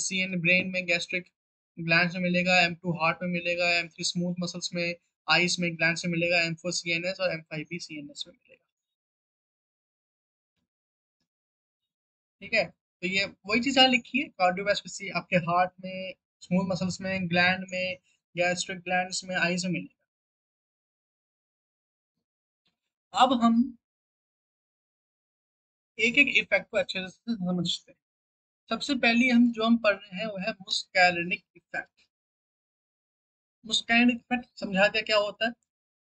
CN ब्रेन में, गैस्ट्रिक ग्लैंड में मिलेगा, M2 हार्ट में मिलेगा, M3 स्मूथ मसल्स में, आइस में, ग्लैंड में मिलेगा, M4 CNS और M5 भी CNS में मिलेगा। ठीक है, तो ये वही चीज यहाँ लिखी है, कार्डियोवास्कुलर आपके हार्ट में, स्मूथ मसल्स में, ग्लैंड में, गैस्ट्रिक ग्लैंड्स में, आइज में मिलेगा। अब हम एक एक इफेक्ट को अच्छे से समझते हैं। सबसे पहली हम पढ़ रहे हैं वो है मुस्कैरिनिक इफेक्ट। मुस्कैरिनिक इफेक्ट समझा दिया क्या होता है।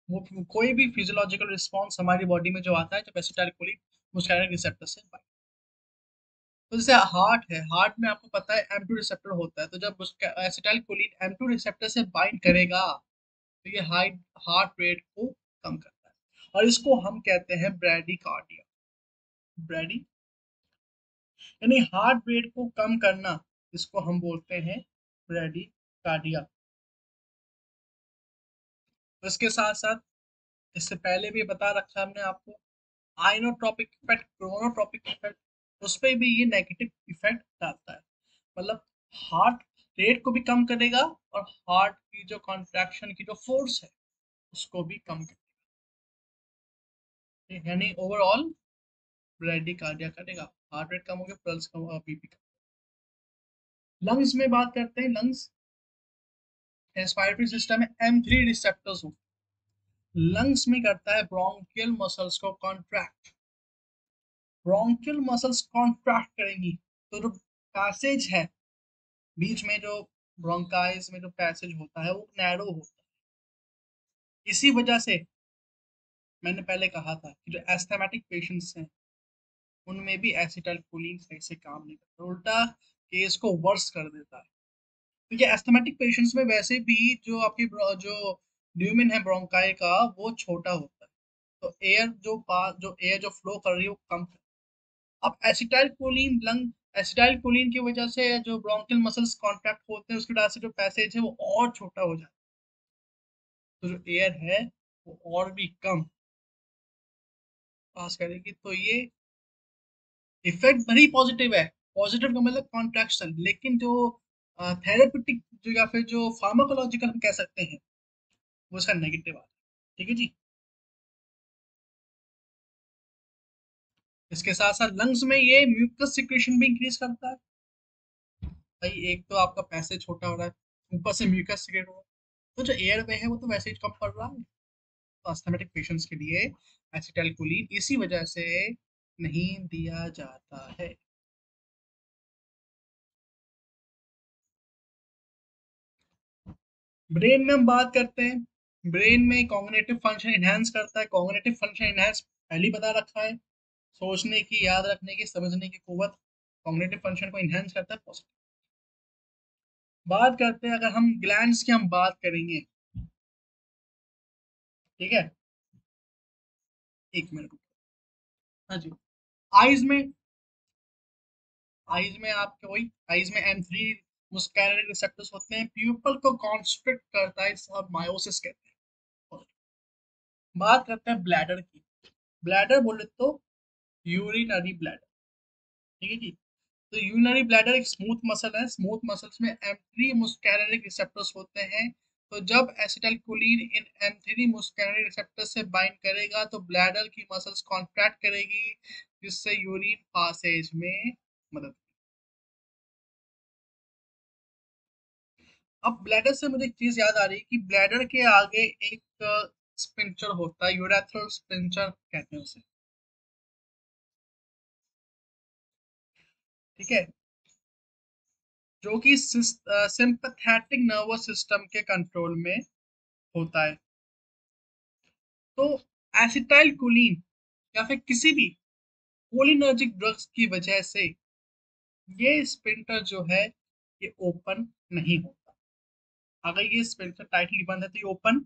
वो कोई भी फिजियोलॉजिकल रिस्पॉन्स हमारी बॉडी में जो आता है जब एसिटाइलकोलिन मुस्कैरिनिक रिसेप्टर से बाइंड। तो जैसे हार्ट है, हार्ट में आपको पता है M2 रिसेप्टर होता है, तो जब एसिटाइलकोलिन M2 रिसेप्टर से बाइंड करेगा तो ये हार्ट रेट को कम करता है, और इसको हम कहते हैं ब्रैडीकार्डिया। ब्रैडी यानी हार्ट रेट को कम करना, इसको हम बोलते हैं ब्रैडीकार्डिया। तो इसके साथ साथ, इससे पहले भी बता रखा हमने आपको, आइनोट्रोपिक इफेक्ट, क्रोनोट्रोपिक इफेक्ट, उस पर भी ये नेगेटिव इफेक्ट डालता है। मतलब हार्ट रेट को भी कम करेगा और हार्ट की जो कॉन्ट्रैक्शन की जो फोर्स है उसको भी कम करेगा, यानी ओवरऑल ब्रैडीकार्डिया करेगा। हार्ट रेट कम हो गया, पल्स कम, बीपी कम। लंग्स में बात करते हैं। लंग्स रेस्पिरेटरी सिस्टम में M3 रिसेप्टर्स होते हैं। लंग्स में करता है ब्रोंकियल मसल्स को कॉन्ट्रैक्ट। ब्रोंकियल मसल्स कॉन्ट्रैक्ट करेंगी तो जो पैसेज है बीच में, जो ब्रोंकाइज में जो पैसेज होता है वो नैरो होता है। इसी वजह से मैंने पहले कहा था कि जो एस्थमेटिक पेशेंट्स हैं उनमें भी एसिटाइलकोलिन सही से काम नहीं करता, उल्टा केस को वर्स कर देता है। क्योंकि एस्थमेटिक पेशेंट्स में वैसे भी जो आपकी जो ल्यूमेन है ब्रोंकाई का वो छोटा होता है, तो एयर जो फ्लो कर रही है वो कम है। अब एसिटाइलकोलिन एसिटाइलकोलिन की वजह से जो ब्रोंकियल मसल्स कॉन्ट्रैक्ट होते हैं, उसकी वजह से जो पैसेज है वो और छोटा हो जाता है, तो जो एयर है वो और भी कम पास करेगी। तो ये इफेक्ट भरी पॉजिटिव है, पॉजिटिव का मतलब कॉन्ट्रैक्शन, लेकिन जो थेरेपेटिक जो या फिर जो फार्माकोलॉजिकल हम कह सकते हैं वो इसका नेगेटिव आता है। ठीक है जी। इसके साथ साथ लंग्स में ये म्यूकस सिक्रेशन भी इंक्रीज करता है। भाई एक तो आपका पैसे छोटा हो रहा है, ऊपर से म्यूकस सिक्रेट हो रहा है, तो जो एयर में है वो तो वैसे ही कम पड़ रहा है। तो अस्थमेटिक पेशेंट्स के लिए एसिटाइलकोलिन इसी वजह से नहीं दिया जाता है। ब्रेन में हम बात करते हैं, ब्रेन में कॉग्निटिव फंक्शन इनहेंस करता है। कॉग्निटिव फंक्शन इनहेंस पहले ही बता रखा है, सोचने की, याद रखने की, समझने की कुवत कॉग्निटिव फंक्शन को इनहेंस करता है, पॉजिटिव। बात करते हैं, अगर हम ग्लैंड्स की हम बात करेंगे, ठीक है, एक मिनट। हाँ जी। आईज में, आईज में आपके वही, आईज में M3 मुस्कैरिन रिसेप्टर्स होते हैं, प्यूपल को कॉन्स्ट्रिक्ट करता है, सब मायोसिस कहते हैं। बात करते हैं ब्लैडर की। ब्लैडर बोले तो यूरिनरी ब्लैडर, ठीक है जी। तो यूरिनरी ब्लैडर एक स्मूथ मसल है, स्मूथ मसल्स में M3 मुस्कैरिनिक रिसेप्टर्स होते हैं। तो जब एसिटाइलकोलिन इन M3 मुस्कैरिनिक रिसेप्टर से बाइंड करेगा तो ब्लैडर की मसल्स कॉन्ट्रैक्ट करेगी, जिससे यूरिन पासेज में मदद। अब ब्लैडर से मुझे एक चीज याद आ रही है कि ब्लैडर के आगे एक स्पिंचर होता है, यूरेथ्रल स्पिंचर कहते हैं उसे, ठीक है, जो कि सिंपैथेटिक नर्वस सिस्टम के कंट्रोल में होता है। तो एसिटाइल कोलिन या फिर किसी भी कोलिनर्जिक ड्रग्स की वजह से ये स्पिंटर जो है ये ओपन नहीं होता। अगर ये स्पिंटर टाइटली बंद है तो ये ओपन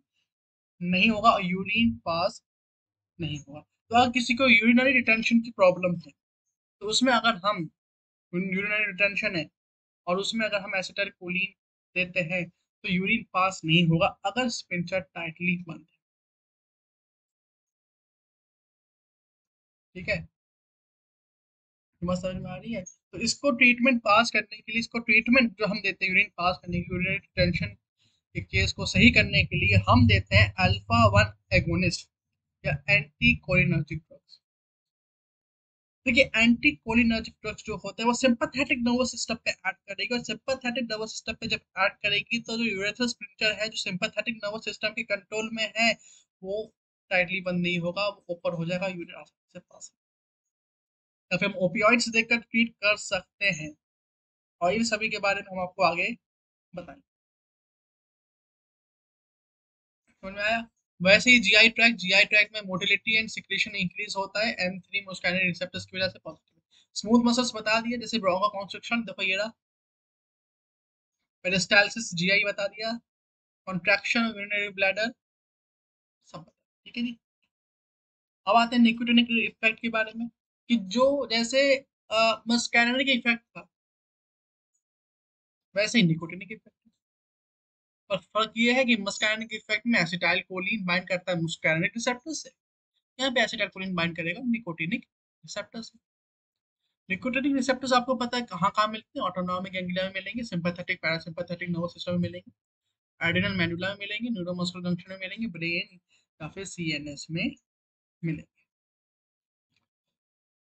नहीं होगा और यूरिन पास नहीं होगा। तो अगर किसी को यूरिनरी रिटेंशन की प्रॉब्लम है, तो उसमें अगर हम, यूरिनरी रिटेंशन है और उसमें अगर हम एसिटाइल कोलिन देते हैं तो यूरिन पास नहीं होगा अगर स्पिंचर टाइटली बंद है, ठीक है। बात समझ में आ रही है? तो इसको ट्रीटमेंट पास करने के लिए, इसको ट्रीटमेंट जो हम देते हैं यूरिन पास करने की, यूरिनरी टेंशन के केस को सही करने के लिए हम देते हैं अल्फा 1 एगोनिस्ट या एंटी कोलिनर्जिक ड्रग्स। देखिए, एंटी कोलिनर्जिक ड्रग्स जो होते हैं वो सिंपैथेटिक नर्वस सिस्टम पे एक्ट करेगी, और सिंपैथेटिक नर्वस सिस्टम पे जब एक्ट करेगी तो जो यूरेथ्रल स्पिंक्टर है जो सिंपैथेटिक नर्वस सिस्टम के कंट्रोल में है, वो टाइटली बंद नहीं होगा, वो ओपन हो जाएगा, यूरिन आसानी से पास। या फिर हम ओपियोइड्स देकर ट्रीट कर सकते हैं, और इन सभी के बारे में हम आपको आगे बताएंगे। समझ में आया? वैसे ही जीआई ट्रैक, जीआई ट्रैक में मोटिलिटी एंड सिक्रेशन इंक्रीज होता है M3 मुस्कानिन रिसेप्टर्स की वजह से, पॉजिटिव। स्मूथ मसल्स बता दिए, जैसे ब्रोंको कॉन्स्ट्रिक्शन, देखो ये रहा। पेरिस्टालसिस जीआई बता दिया, कॉन्ट्रैक्शन ऑफ यूरिनरी ब्लैडर सब बता, ठीक है जी। अब आते हैं निकोटिनिक इफेक्ट के बारे में, कि जो जैसे मस्कैरिन के इफेक्ट था, वैसे ही निकोटिनिक इफेक्ट। पर फर्क ये है कि मस्कैरिन के इफेक्ट में एसिटाइल कोलिन बाइंड करता है मुस्कैरिनिक रिसेप्टर से, यहाँ पे एसिटाइल कोलिन बाइंड करेगा निकोटिनिक रिसेप्टर से। निकोटिनिक रिसेप्टर्स आपको पता है कहाँ कहाँ मिलते हैं? ऑटोनॉमिक एंगिला में मिलेंगे, सिंपैथेटिक पैरासिम्पैथेटिक नर्वस सिस्टम में मिलेंगे, एड्रिनल मेडुला में मिलेंगे, न्यूरोमस्कुलर जंक्शन में मिलेंगे, ब्रेन या फिर सीएनएस में मिलेंगे।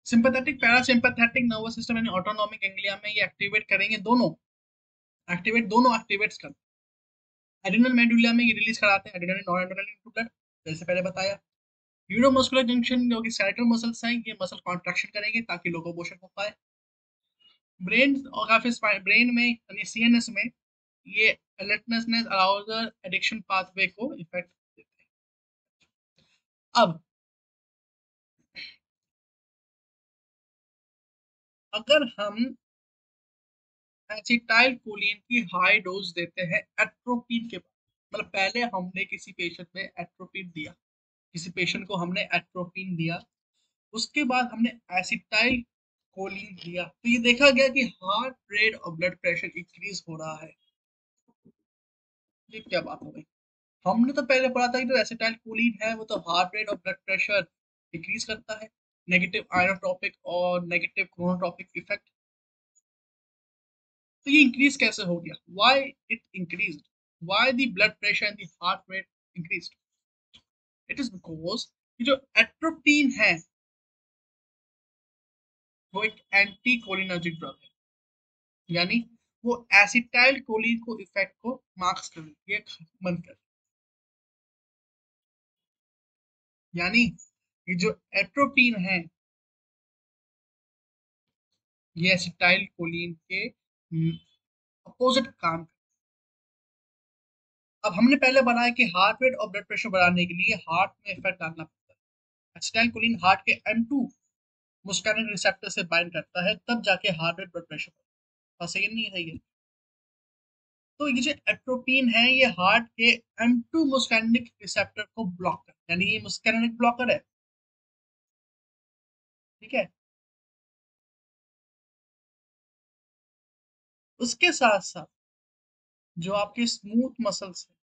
सिंपैथेटिक पैरासिम्पैथेटिक नर्वस सिस्टम यानी ऑटोनॉमिक एंग्लिया में ये एक्टिवेट करेंगे, दोनों एक्टिवेट, दोनों एक्टिवेट्स कर। एड्रिनल मेडुला में ये रिलीज कराते हैं एड्रिनलिन और एड्रिनलिन टू ब्लड, जैसे पहले बताया। न्यूरोमस्कुलर जंक्शन जो कि स्केलेटल मसल्स हैं, ये मसल कॉन्ट्रैक्शन करेंगे ताकि लोकोमोशन हो पाए। ब्रेन और काफी ब्रेन में यानी सीएनएस में ये अलर्टनेस अराउजल एडिक्शन पाथवे को इफेक्ट देते हैं। अब अगर हम एसिटाइल कोलिन की हाई डोज देते हैं एट्रोपिन के बाद, मतलब पहले हमने किसी पेशेंट में एट्रोपिन दिया, किसी पेशेंट को हमने एट्रोपिन दिया, उसके बाद हमने एसिटाइल कोलिन दिया, तो ये देखा गया कि हार्ट रेट और ब्लड प्रेशर इंक्रीज हो रहा है। ये क्या बात हो गई? हमने तो पहले पढ़ा था कि जो एसिटाइल कोलिन है वो तो हार्ट रेट और ब्लड प्रेशर डिक्रीज करता है, नेगेटिव आइनोट्रोपिक और नेगेटिव क्रोनोट्रोपिक इफेक्ट। तो ये इंक्रीज कैसे हो गया? Why it increased? Why the blood pressure and the heart rate increased? It is because जो एट्रोपिन है वो एक एंटी कोलिनर्जिक ड्रग है, यानी वो एसिटाइल कोलिन को इफेक्ट को मार्क्स कर देती है, बंद कर, यानी ये जो एट्रोपिन है ये एसिटाइल कोलिन के अपोजिट काम अब हमने पहले बनाया कि हार्ट रेट और ब्लड प्रेशर बढ़ाने के लिए हार्ट में इफेक्ट डालना पड़ता है। एसिटाइलकोलिन हार्ट के M2 मुस्कानिक रिसेप्टर से बाइंड करता है, तब जाके हार्ट रेट ब्लड प्रेशर बढ़ता है। सही नहीं है ये? तो ये जो एट्रोपिन है ये हार्ट के M2 मुस्कानिक रिसेप्टर को ब्लॉक करता है, यानी ये मुस्कानिक ब्लॉकर है। ठीक है। उसके साथ साथ जो आपके स्मूथ मसल्स हैं,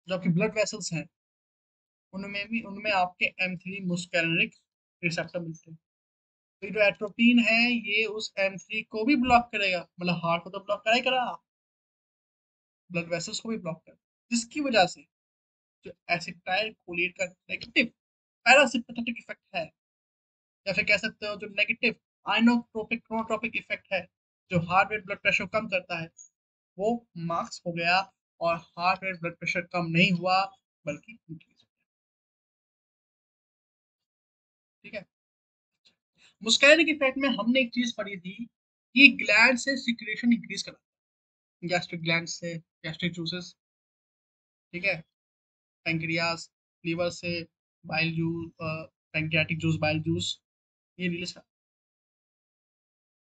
जो आपके ब्लड वेसल्स हैं, उनमें आपके M3 मुस्केरिनिक रिसेप्टर मिलते हैं। तो ये जो एट्रोपिन है ये उस M3 को भी ब्लॉक करेगा, मतलब हार्ट को तो ब्लॉक करा ही करा, ब्लड वेसल्स को भी ब्लॉक करेगा, जिसकी वजह से जो एसिटाइल कोलेट का नेगेटिव पैरासिम्पथेटिक इफेक्ट है, या फिर कह सकते हो जो नेगेटिव आइनोट्रोपिक क्रोनोट्रोपिक इफेक्ट है, जो हार्ट रेट ब्लड प्रेशर कम करता है, वो मार्क्स हो गया, और हार्ट रेट ब्लड प्रेशर कम नहीं हुआ बल्कि इंक्रीज हो गया। ठीक है। मुस्कैरिक इफेक्ट में हमने एक चीज पढ़ी थी कि ग्लैंड से सिक्रेशन इंक्रीज कराता है, गैस्ट्रिक ग्लैंड से गैस्ट्रिक जूसेस। ठीक है। पैंक्रियास, लीवर से bile juice, pancreatic juice, bile juice, ये रिलीज करता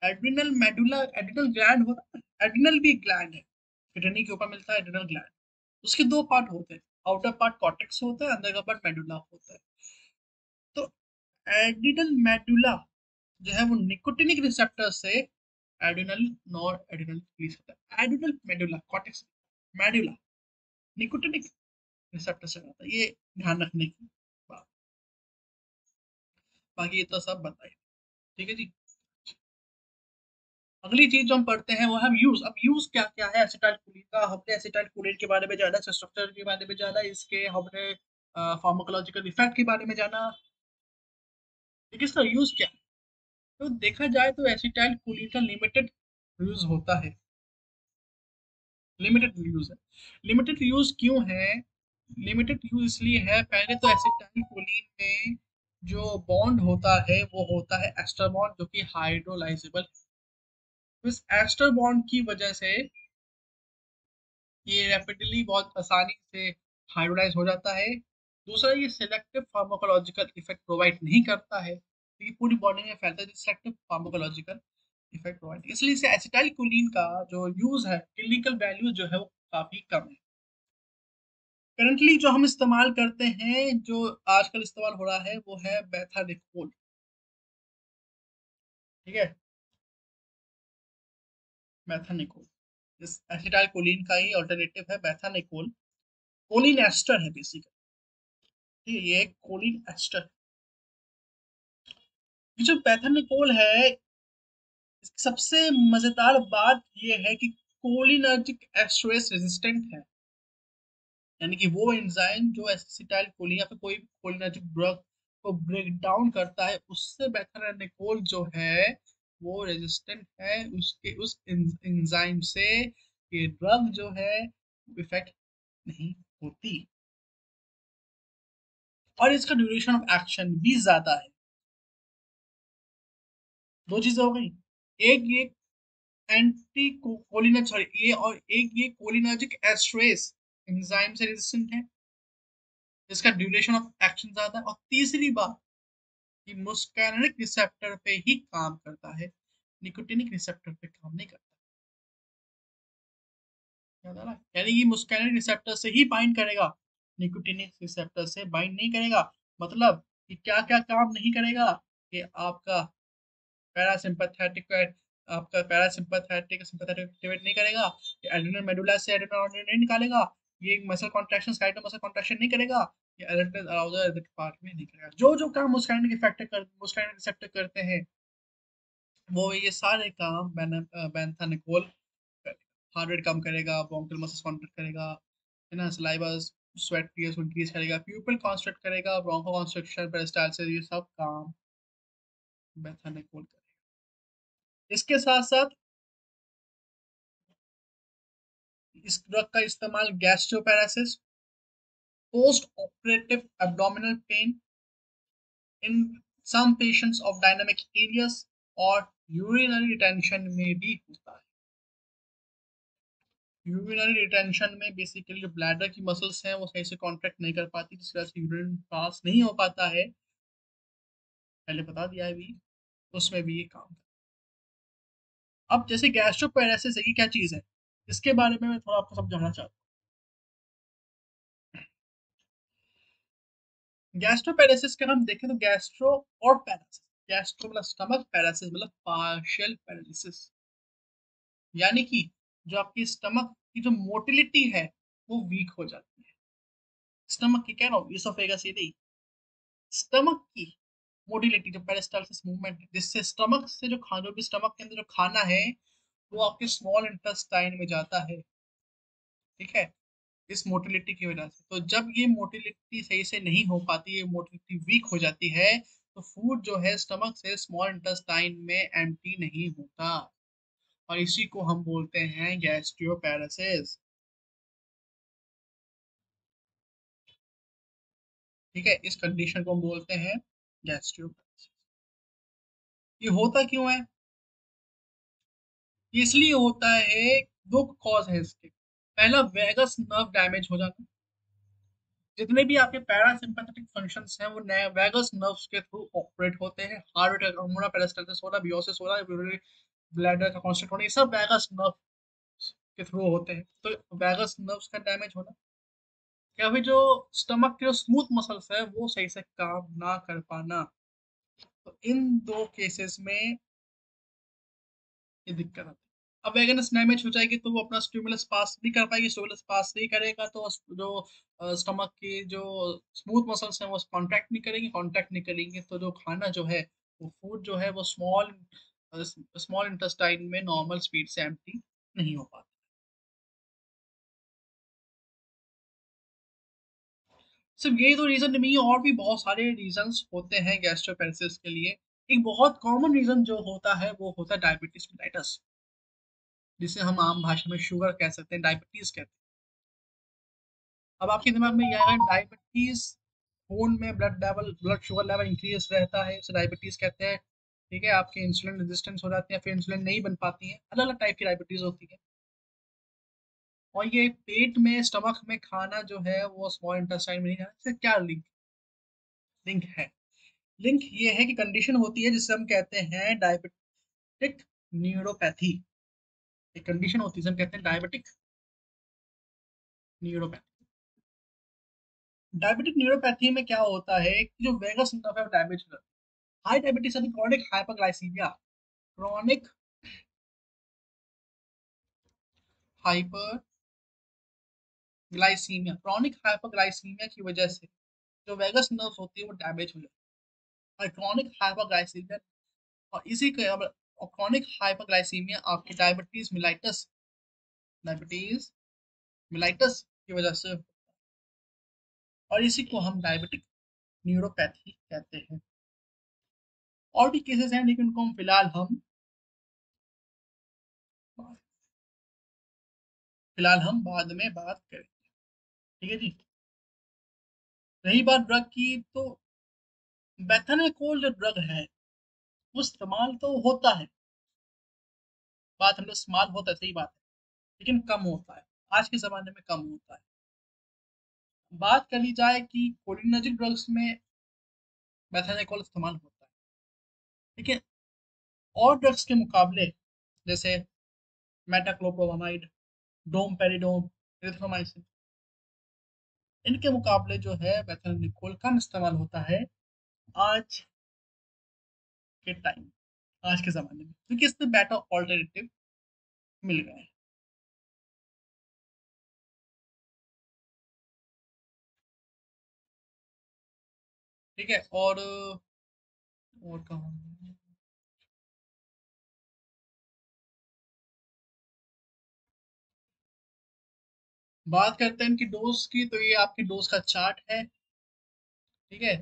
है। एड्रिनल मेडुला, एड्रिनल ग्लैंड होता है, एड्रिनल भी ग्लैंड है, किडनी के ऊपर मिलता है एड्रिनल ग्लैंड। उसके दो पार्ट होते हैं, आउटर पार्ट कॉर्टेक्स होता है, अंदर का पार्ट मेडुला होता है। तो एड्रिनल मेडुला जो है वो निकोटिनिक रिसेप्टर से एड्रिनल नॉर एड्रिनल रिलीज होता है। Adrenal medulla cortex, medulla nicotinic receptor से होता है, ये ध्यान रखने की बात। बाकी ये तो सब बताइए। ठीक है जी। अगली चीज जो हम पढ़ते हैं वो है यूज। अब यूज क्या क्या है एसिटाइल कोलिन का, हमने एसिटाइल कोलिन के बारे में जाना, स्ट्रक्चर के बारे में जाना, इसके हमने फार्माकोलॉजिकल इफेक्ट के बारे में जाना, लेकिन इसका यूज क्या है। तो देखा जाए तो एसिटाइल कोलिन का लिमिटेड यूज होता है, लिमिटेड यूज है। लिमिटेड यूज क्यों है? लिमिटेड यूज इसलिए है, पहले तो एसिटाइल कोलिन में जो बॉन्ड होता है वो होता है एस्टर बॉन्ड, जो कि हाइड्रोलाइजेबल। तो इस एस्टर बॉन्ड की वजह से ये रैपिडली बहुत आसानी से हाइड्रोलाइज हो जाता है। दूसरा, ये सिलेक्टिव फार्माकोलॉजिकल इफेक्ट प्रोवाइड नहीं करता है, तो ये पूरी बॉडी में फैलता है, सिलेक्टिव फार्माकोलॉजिकल इफेक्ट प्रोवाइड, इसलिए इसे एसिटाइल कोलिन का जो यूज है, क्लिनिकल वैल्यू जो है वो काफी कम है। करंटली जो हम इस्तेमाल करते हैं, जो आजकल इस्तेमाल हो रहा है, वो है बेथानिकोल। ठीक है। बेथानिकोल इस एसिटाइल कोलिन का ही अल्टरनेटिव है बेथानिकोल। कोलिन एस्टर है बेसिकली। ठीक है, ये कोलिन एस्टर। ये जो बेथानिकोल है, इसकी सबसे मजेदार बात ये है कि कोलिनर्जिक एस्ट्रेस रेजिस्टेंट है, यानी कि वो एंजाइम जो एसिटाइल कोलिन या फिर कोई कोलिनर्जिक ड्रग को ब्रेक डाउन करता है, उससे बेथानिकोल जो है वो रेजिस्टेंट है, उसके उस एंजाइम से ये ड्रग जो है इफेक्ट नहीं होती, और इसका ड्यूरेशन ऑफ एक्शन भी ज्यादा है। दो चीजें हो गई, एक ये एंटी कोलिन, सॉरी ये, और एक ये कोलिनर्जिक एस्ट्रेस एंजाइम से रेजिस्टेंट है, इसका ड्यूरेशन ऑफ एक्शन ज्यादा है, और तीसरी बात कि मुस्कैनिक रिसेप्टर पे ही काम करता है, निकोटिनिक रिसेप्टर पे काम नहीं करता। याद आ रहा है? यानी कि मुस्कैनिक रिसेप्टर से ही बाइंड करेगा, निकोटिनिक रिसेप्टर से बाइंड नहीं करेगा। मतलब कि क्या क्या काम नहीं करेगा, कि आपका पैरासिम्पैथेटिक, आपका पैरासिम्पैथेटिक सिंपैथेटिक एक्टिवेट नहीं करेगा, ये एड्रेनल मेडुला से एड्रेनल नहीं निकालेगा, ये muscle contraction kind muscle contraction नहीं करेगा, ये एरेक्टल अराउजल पार्ट में नहीं करेगा। जो जो काम मुस्काइनिक इफेक्ट कर मुस्काइनिक रिसेप्टर करते हैं, वो ये सारे काम बेंथानिकोल करेगा। हार्ट रेट कम करेगा, ब्रोंकियल मसल्स कॉन्ट्रैक्ट करेगा, है ना, सलाइवा स्वेट पीएस को इंक्रीज करेगा, प्यूपिल कॉन्स्ट्रक्ट करेगा, ब्रोंको कॉन्स्ट्रक्शन पेरिस्टाल्सिस, ये सब काम बेंथानिकोल करेगा। इसके साथ साथ इस ड्रग का इस्तेमाल gastroparesis, post operative abdominal pain, in some patients of dynamic ileus, और यूरिनरी रिटेंशन में भी होता है। यूरिनरी रिटेंशन में बेसिकली जो ब्लैडर की मसल्स हैं वो सही से कॉन्ट्रैक्ट नहीं कर पाती, जिस वजह से यूरिन पास नहीं हो पाता है। पहले बता दिया है भी, उसमें भी ये काम है। अब जैसे गैस्ट्रोपेरेसिस है, ये क्या चीज है, इसके बारे में मैं थोड़ा आपको समझाना चाहता हूँ। गैस्ट्रोपेरेसिस का हम देखें तो गैस्ट्रो और पैरासिस, गैस्ट्रो मतलब स्टमक, पैरासिस मतलब पार्शियल पैरालिसिस, यानी कि जो आपकी स्टमक की जो मोटिलिटी है वो वीक हो जाती है। स्टमक की कह रहा हूँ, इसोफेगस ये नहीं, स्टमक की मोटिलिटी, जो पेरिस्टालसिस मूवमेंट है, जिससे स्टमक से जो खाना, जो भी स्टमक के अंदर जो खाना है वो आपके स्मॉल इंटेस्टाइन में जाता है, ठीक है, इस मोटिलिटी की वजह से। तो जब ये मोटिलिटी सही से नहीं हो पाती, ये मोटिलिटी वीक हो जाती है, तो फूड जो है स्टमक से स्मॉल इंटेस्टाइन में एम्प्टी नहीं होता, और इसी को हम बोलते हैं गैस्ट्रोपैरेसिस। ठीक है, इस कंडीशन को हम बोलते हैं गैस्ट्रोपैरेसिस। ये होता क्यों है? ये इसलिए होता है, दो कॉज है इसके। पहला, वेगस नर्व डैमेज हो जाना। जितने भी आपके पैरासिम्पैथेटिक फंक्शंस हैं वो वेगस नर्व्स के थ्रू ऑपरेट होते हैं। हार्ट अटैक होना, पेरिस्टाल्टिस होना, बियोसिस होना, ब्लैडर का कॉन्स्टेंट होना, ये सब वेगस नर्व के थ्रू होते हैं। तो वेगस नर्व्स का डैमेज होना, या फिर जो स्टमक के जो स्मूथ मसल्स है वो सही से काम ना कर पाना, तो इन दो केसेस में ये दिक्कत आती है। अब वेगनस डैमेज हो जाएगी तो वो अपना स्टिमुलस पास नहीं कर पाएगी, स्टिमुलस पास नहीं करेगा तो जो स्टमक की जो स्मूथ मसल्स हैं वो कॉन्ट्रैक्ट नहीं करेंगे, कॉन्ट्रैक्ट नहीं करेंगे तो जो खाना जो है, वो फूड जो है वो स्मॉल इंटेस्टाइन में नॉर्मल स्पीड से एम्प्टी नहीं हो पाता। सिर्फ यही तो रीजन नहीं है, और भी बहुत सारे रीजंस होते हैं गैस्ट्रोपेरेसिस के लिए। एक बहुत कॉमन रीजन जो होता है वो होता है डायबिटीज मेलाइटस, जिसे हम आम भाषा में शुगर कह सकते हैं, डायबिटीज कहते हैं। अब आपके दिमाग में यह है डायबिटीज, खून में ब्लड शुगर लेवल इंक्रीज रहता है, इसे डायबिटीज कहते हैं। ठीक है, आपके इंसुलिन रेजिस्टेंस हो जाती है, फिर इंसुलिन नहीं बन पाती है, अलग अलग टाइप की डायबिटीज होती है। और ये पेट में, स्टमक में खाना जो है वो स्मॉल इंटेस्टाइन में नहीं जाना, इससे क्या लिंक है? लिंक ये है कि कंडीशन होती है जिसे हम कहते हैं डायबिटिक न्यूरोपैथी। एक कंडीशन होती है जिसे हम कहते हैं डायबिटिक न्यूरोपैथी। डायबिटिक न्यूरोपैथी में क्या होता है कि जो वेगस नर्व है डैमेज हो जाता है। हाई डायबिटीज यानी chronic hyperglycaemia, chronic hyperglycaemia, chronic hyperglycaemia की वजह से जो वेगस नर्व होती है वो डैमेज हो जाती है, और क्रॉनिक हाइपरग्लाइसीमिया, और इसी के क्रॉनिक हाइपरग्लाइसीमिया आपकी डायबिटीज मिलाइटस की वजह से, और इसी को हम डायबिटिक न्यूरोपैथी कहते हैं। और भी केसेस हैं लेकिन उनको हम फिलहाल हम बाद में बात करें। ठीक है जी। रही बात ड्रग की, तो बेथानेकोल जो ड्रग है वो इस्तेमाल तो होता है, बात हम लोग इस्तेमाल होता है, सही बात है, लेकिन कम होता है, आज के जमाने में कम होता है। बात करी जाए कि कोलिनर्जिक ड्रग्स में बेथानेकोल इस्तेमाल होता है, लेकिन और ड्रग्स के मुकाबले, जैसे मेटाक्लोप्रोमामाइड, डोमपेरिडोम, एरिथ्रोमाइसिन, इनके मुकाबले जो है बेथानेकोल कम इस्तेमाल होता है आज के टाइम, आज के ज़माने में, क्योंकि इससे बेटर ऑल्टरनेटिव मिल गए हैं। ठीक है, और कहूँ, बात करते हैं इनकी डोज की, तो ये आपकी डोज का चार्ट है। ठीक है,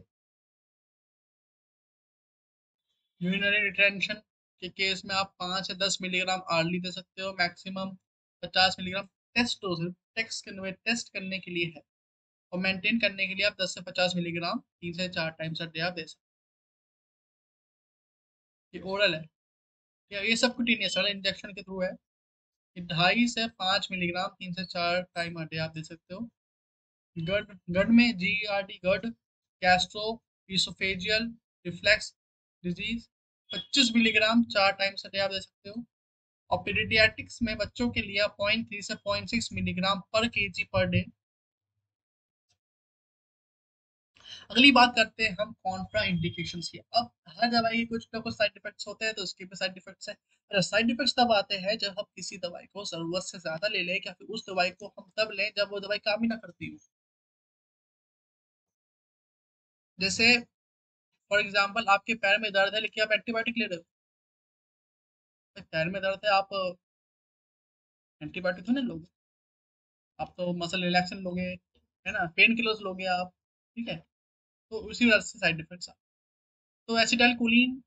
यूरिनरी रिटेंशन के केस में आप 5 से 10 मिलीग्राम आर्ली दे सकते हो, मैक्सिमम 50 मिलीग्राम। टेस्ट डोज है, टेस्ट करने के लिए है, और मेंटेन करने के लिए आप 10 से 50 मिलीग्राम 3 से 4 टाइम्स डे आप दे सकते हो। ये ओरल है, या ये सब कुटिनियस वाला इंजेक्शन के थ्रू है। 2.5 से 5 मिलीग्राम 3 से 4 टाइम अ डे आप दे सकते हो। गड गड में GERD गड gastro oesophageal reflex disease 25 milligram 4 times a day आप दे सकते हो। और पीडियाट्रिक्स में बच्चों के लिए 0.3 से 0.6 मिलीग्राम पर केजी पर डे। अगली बात करते हैं हम कॉन्ट्रा इंडिकेशंस की। अब हर दवाई के कुछ ना कुछ साइड इफेक्ट्स होते हैं, तो उसके भी साइड इफेक्ट्स है। और साइड इफेक्ट्स तब आते हैं जब हम किसी दवाई को जरूरत से ज्यादा ले लें, या फिर उस दवाई को हम तब लें जब वो दवाई काम ही ना करती हो। जैसे फॉर एग्जाम्पल आपके पैर में दर्द है लेकिन आप एंटीबायोटिक ले रहे हो। भाई पैर में दर्द है, आप एंटीबायोटिक तो नहीं लोगे, आप तो मसल रिलैक्सन लोगे, है ना, पेन किलर्स लोगे आप। ठीक है, तो उसी वजह से साइड इफेक्ट्स। तो एसिटाइल कोलिन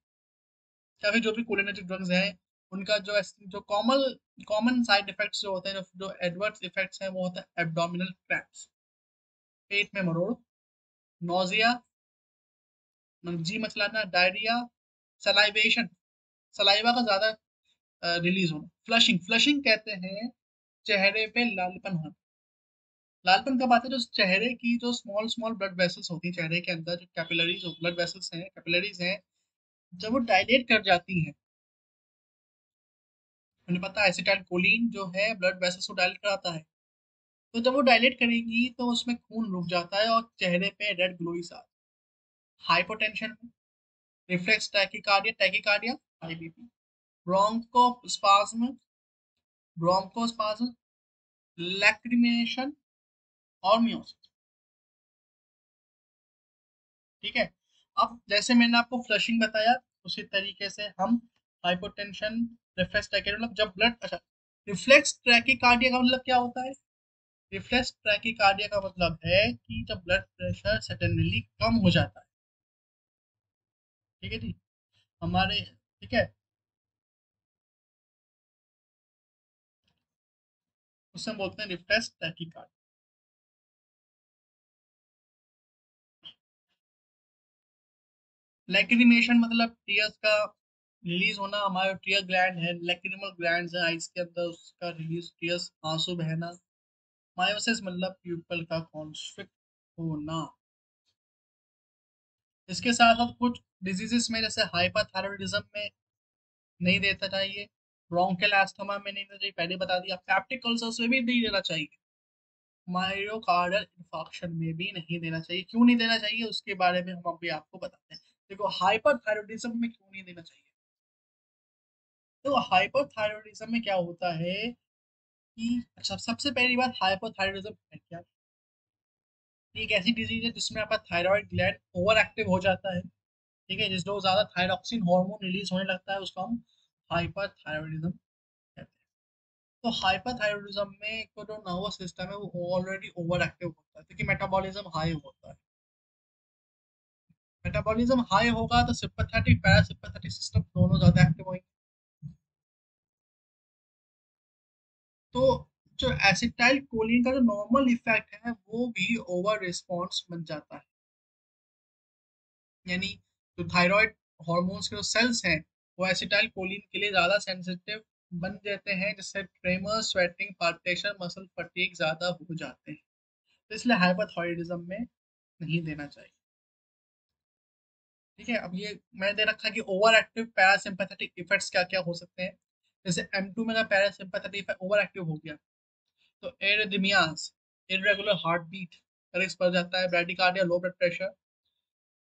या फिर जो भी कोलिनर्जिक ड्रग्स हैं, उनका जो कॉमन कॉमन साइड इफेक्ट्स जो होते हैं, जो एडवर्स इफेक्ट्स हैं, वो होता है एब्डोमिनल क्रैम्प्स, पेट में मरोड़, नोजिया, जी मचलाना, डायरिया, सलाइवेशन, सलाइवा का ज्यादा रिलीज होना, फ्लशिंग, फ्लशिंग कहते हैं चेहरे पे लालपन होना। लालपन कब आता है? जो चेहरे की जो स्मॉल स्मॉल ब्लड वेसल्स होती हैं चेहरे के अंदर, जो कैपिलरीज ब्लड वेसल्स हैं, कैपिलरीज हैं, जब वो डायलेट कर जाती हैं, उन्हें पता है एसिटाइल कोलिन जो है ब्लड वेसल्स को डायलेट कराता है, तो जब वो डायलेट करेगी तो उसमें खून रुक जाता है और चेहरे पे रेड ग्लोइस आता है। हाइपोटेंशन में reflex tachycardia, tachycardia, high BP, bronchospasm, bronchospasm, lacrimation और मियोसिस। ठीक है, अब जैसे मैंने आपको फ्लशिंग बताया, उसी तरीके से हम हाइपोटेंशन, रिफ्लेक्स टैकिकार्डिया, मतलब जब ब्लड, अच्छा, रिफ्लेक्स टैकिकार्डिया का मतलब क्या होता है? रिफ्लेक्स टैकिकार्डिया का मतलब है कि जब ब्लड प्रेशर सडनली कम हो जाता है। ठीक है जी, हमारे, ठीक है, उसे हम बोलते हैं रिफ्लेक्स टैकिकार्ड। लैक्रिमेशन मतलब टीयर्स का रिलीज होना, हमारे टीयर ग्लैंड है, लैक्रिमल ग्लैंड्स है आइस के अंदर, उसका रिलीज, टीयर्स, आंसू बहना। मायोसिस मतलब प्यूपल का कॉन्स्ट्रिक्ट होना। इसके साथ साथ कुछ डिजीजेस में, जैसे हाइपरथायरॉयडिज्म में नहीं देता चाहिए, ब्रोंकियल एस्थमा में नहीं देना चाहिए, पहले बता दिया, पेप्टिक अल्सर्स में भी नहीं देना चाहिए, मायोकार्डियल इंफार्क्शन में भी नहीं देना चाहिए। क्यों नहीं देना चाहिए उसके बारे में हम अभी आपको बताते हैं। देखो हाइपरथायरॉयडिज्म में क्यों नहीं देना चाहिए, तो हाइपरथायरॉयडिज्म में क्या होता है कि, अच्छा, सबसे पहली बात, हाइपरथायरॉयडिज्म है क्या? ये एक ऐसी डिजीज है जिसमें आपका थायराइड ग्लैंड ओवर एक्टिव हो जाता है। ठीक है, जिसमें ज्यादा थायरॉक्सिन हार्मोन रिलीज होने लगता है, उसको हम हाइपरथायरॉयडिज्म कहते हैं। तो हाइपरथायरॉयडिज्म में को जो नर्वस सिस्टम है वो ऑलरेडी ओवर एक्टिव होता है, क्योंकि मेटाबॉलिज्म हाई होता है। मेटाबॉलिज्म हाई होगा तो सिंपैथेटिक पैरासिम्पैथेटिक सिस्टम दोनों ज्यादा एक्टिव होंगे। तो जो एसिटाइल कोलिन का जो नॉर्मल इफेक्ट है वो भी ओवर रिस्पॉन्स बन जाता है। यानी जो थायराइड हार्मोन्स के जो सेल्स हैं, वो एसिटाइल कोलिन के लिए ज्यादा सेंसिटिव बन जाते हैं, जिससे tremor, sweating, palpitation, muscle fatigue ज्यादा हो जाते हैं। तो इसलिए हाइपरथायरॉयडिज्म में नहीं देना चाहिए। ठीक है, अब ये मैंने दे रखा है कि ओवर एक्टिव पैरासिम्पैथेटिक इफेक्ट्स क्या क्या हो सकते हैं। जैसे M2 में का पैरासिम्पैथेटिक ओवर एक्टिव हो गया तो arrhythmias, irregular heart beat risk बढ़ जाता है, bradycardia, low blood pressure,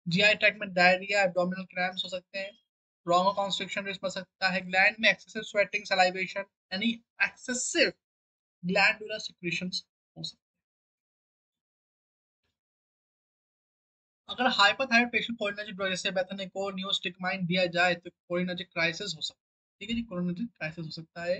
GI tract में डायरिया, एब्डोमिनल क्रैम्प्स हो सकते हैं, ब्रोंको कॉन्स्ट्रिक्शन रिस्क बढ़ सकता है, ग्लैंड में एक्सेसिव स्वेटिंग, सलाइवेशन, यानी एक्सेसिव ग्लैंडुलर सिक्रीशंस हो सकते हैं। अगर हाइपरथायराइड पेशेंट कोलिनर्जिक ड्रग जैसे बेथानिको, नियोस्टिकमाइन दिया जाए तो कोलिनर्जिक क्राइसिस हो सकता है। ठीक है जी, कोलिनर्जिक क्राइसिस हो सकता है।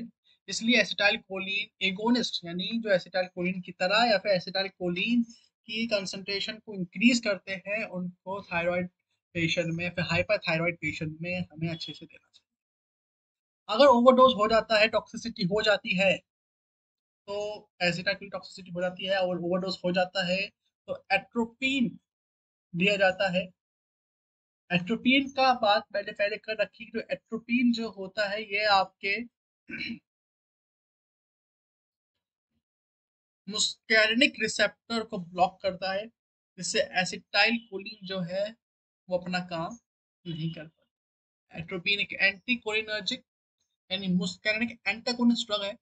इसलिए एसिटाइल कोलिन एगोनिस्ट, यानी जो एसिटाइल कोलिन की तरह या फिर एसिटाइल कोलिन की कंसंट्रेशन को इंक्रीज करते हैं, उनको थायराइड पेशेंट में, फिर हाइपरथायराइड पेशेंट में हमें अच्छे से देना चाहिए। अगर ओवरडोज हो जाता है, टॉक्सिसिटी हो जाती है, तो एसिटाइल की टॉक्सिसिटी हो जाती है और ओवरडोज हो जाता है, तो एट्रोपिन दिया जाता है। एट्रोपिन का बात मैंने पहले कर रखी, जो एट्रोपिन जो होता है ये आपके मुस्कैरिनिक रिसेप्टर को ब्लॉक करता है, जिससे एसिटाइल कोलिन जो है वो अपना काम नहीं कर पाता। एट्रोपिन एक एंटी कोलिनर्जिक यानी मुस्कैरिनिक एंटागोनिस्ट ड्रग है।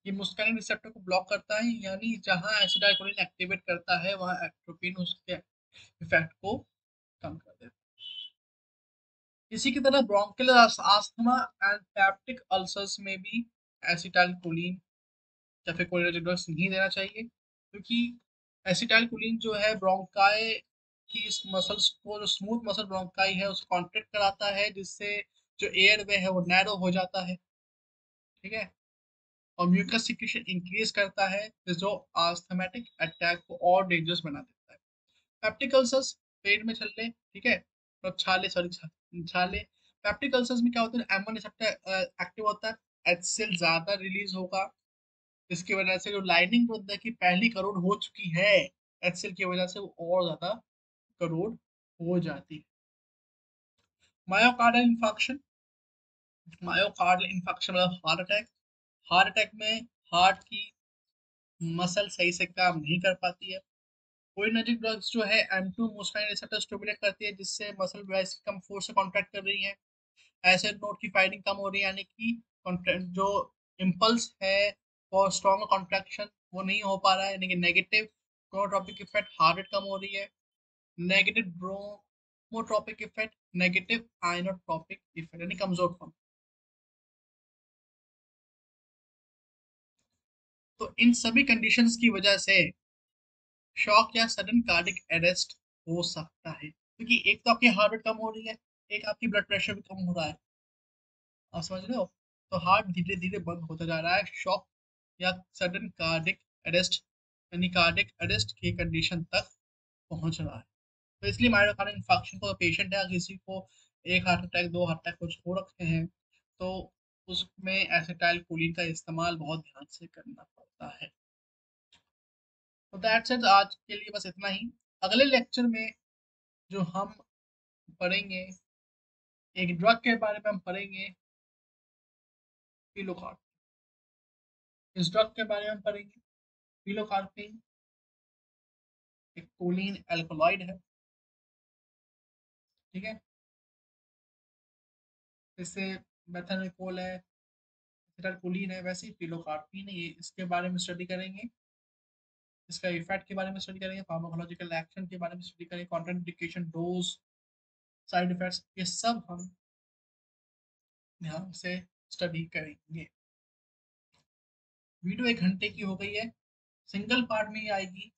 ये मुस्कैरिन रिसेप्टर को ब्लॉक करता है, यानी जहां एसिटाइल कोलिन एक्टिवेट करता है वहां एट्रोपिन उसके इफेक्ट को कम कर देता है। इसी की तरह bronchial asthma and peptic ulcers में भी एसिटाइल कोलिन या फिर कोलिनर्जिक ड्रग्स नहीं देना चाहिए, क्योंकि एसिटाइल कोलिन जो है ब्रोंकाई की इस मसल्स को, जो स्मूथ मसल ब्रोंकाई है उसको कॉन्ट्रैक्ट कराता है, जिससे जो एयर वे है वो नैरो हो जाता है। ठीक है। और म्यूकस सिक्रीशन इंक्रीज करता है, जो आस्थमेटिक अटैक को और डेंजरस बना देता है। पेप्टिक अल्सर्स, पेट में छल्ले, ठीक है, और छाले, सॉरी छाले। पेप्टिक अल्सर्स में क्या होता है, एम1 रिसेप्टर एक्टिव होता है, एचसीएल ज्यादा रिलीज होगा, इसकी वजह से जो लाइनिंग ग्रोथ की पहली करोड़ हो चुकी है एचसीएल की वजह से, वो और ज्यादा करोड़ हो जाती है। मायोकार्डियल इंफार्क्शन, मायोकार्डियल इंफार्क्शन मतलब हार्ट अटैक। हार्ट अटैक में हार्ट की मसल सही से काम नहीं कर पाती है। कोलिनर्जिक ड्रग्स जो है M2 मुस्काइन रिसेप्टर स्टिमुलेट करती है, जिससे मसल वैसे कम फोर्स से कॉन्ट्रैक्ट कर रही है। एसिड नोड की फायरिंग कम हो रही है, यानी कि जो इम्पल्स है फॉर स्ट्रॉन्ग कॉन्ट्रैक्शन वो नहीं हो पा रहा है, यानी कि negative chronotropic effect, heart rate कम हो रही है। Negative dromotropic effect, negative inotropic effect यानी कमजोर फॉर्म। तो इन सभी कंडीशंस की वजह से शॉक या सडन कार्डिक अरेस्ट हो सकता है, क्योंकि एक तो आपकी हार्ट रेट कम हो रही है, एक आपकी ब्लड प्रेशर भी कम हो रहा है। आप समझ रहे हो? तो हार्ट धीरे धीरे बंद होता जा रहा है, शॉक या सडन कार्डिक अरेस्ट यानी कार्डिक अरेस्ट की कंडीशन तक पहुंच रहा है। तो इसलिए मायोकार्डियल इंफार्क्शन को पेशेंट है, किसी को एक हार्ट अटैक, दो हार्ट अटैक कुछ हो रखे हैं, तो उसमें एसिटाइल कोलिन का इस्तेमाल बहुत ध्यान से करना पड़ता है। तो दैट्स इट, आज के लिए बस इतना ही। अगले लेक्चर में जो हम पढ़ेंगे, एक ड्रग के बारे में हम पढ़ेंगे, पिलोकार्प। इस ड्रग के बारे में हम पढ़ेंगे पिलोकार्पिन, एक कोलिन एल्कोलॉइड है। ठीक है। जैसे मेथानिकोल है, एसिटाइलकोलिन है, वैसे ही पिलोकार्पिन है। ये इसके बारे में स्टडी करेंगे, इसका इफेक्ट के बारे में स्टडी करेंगे, फार्माकोलॉजिकल एक्शन के बारे में स्टडी करेंगे, कॉन्ट्राइंडिकेशन, डोज, साइड इफेक्ट्स, ये सब हम ध्यान से स्टडी करेंगे। वीडियो 1 घंटे की हो गई है, सिंगल पार्ट में ही आएगी,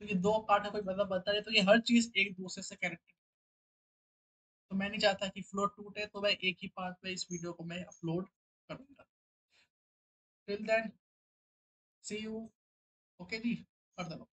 तो ये दो पार्ट है, कोई मतलब बता रहे तो ये हर चीज एक दूसरे से कनेक्टेड। तो मैं नहीं चाहता कि फ्लो टूटे, तो मैं एक ही पार्ट में इस वीडियो को मैं अपलोड करूंगा। Till then see you. Okay जी, कर दो।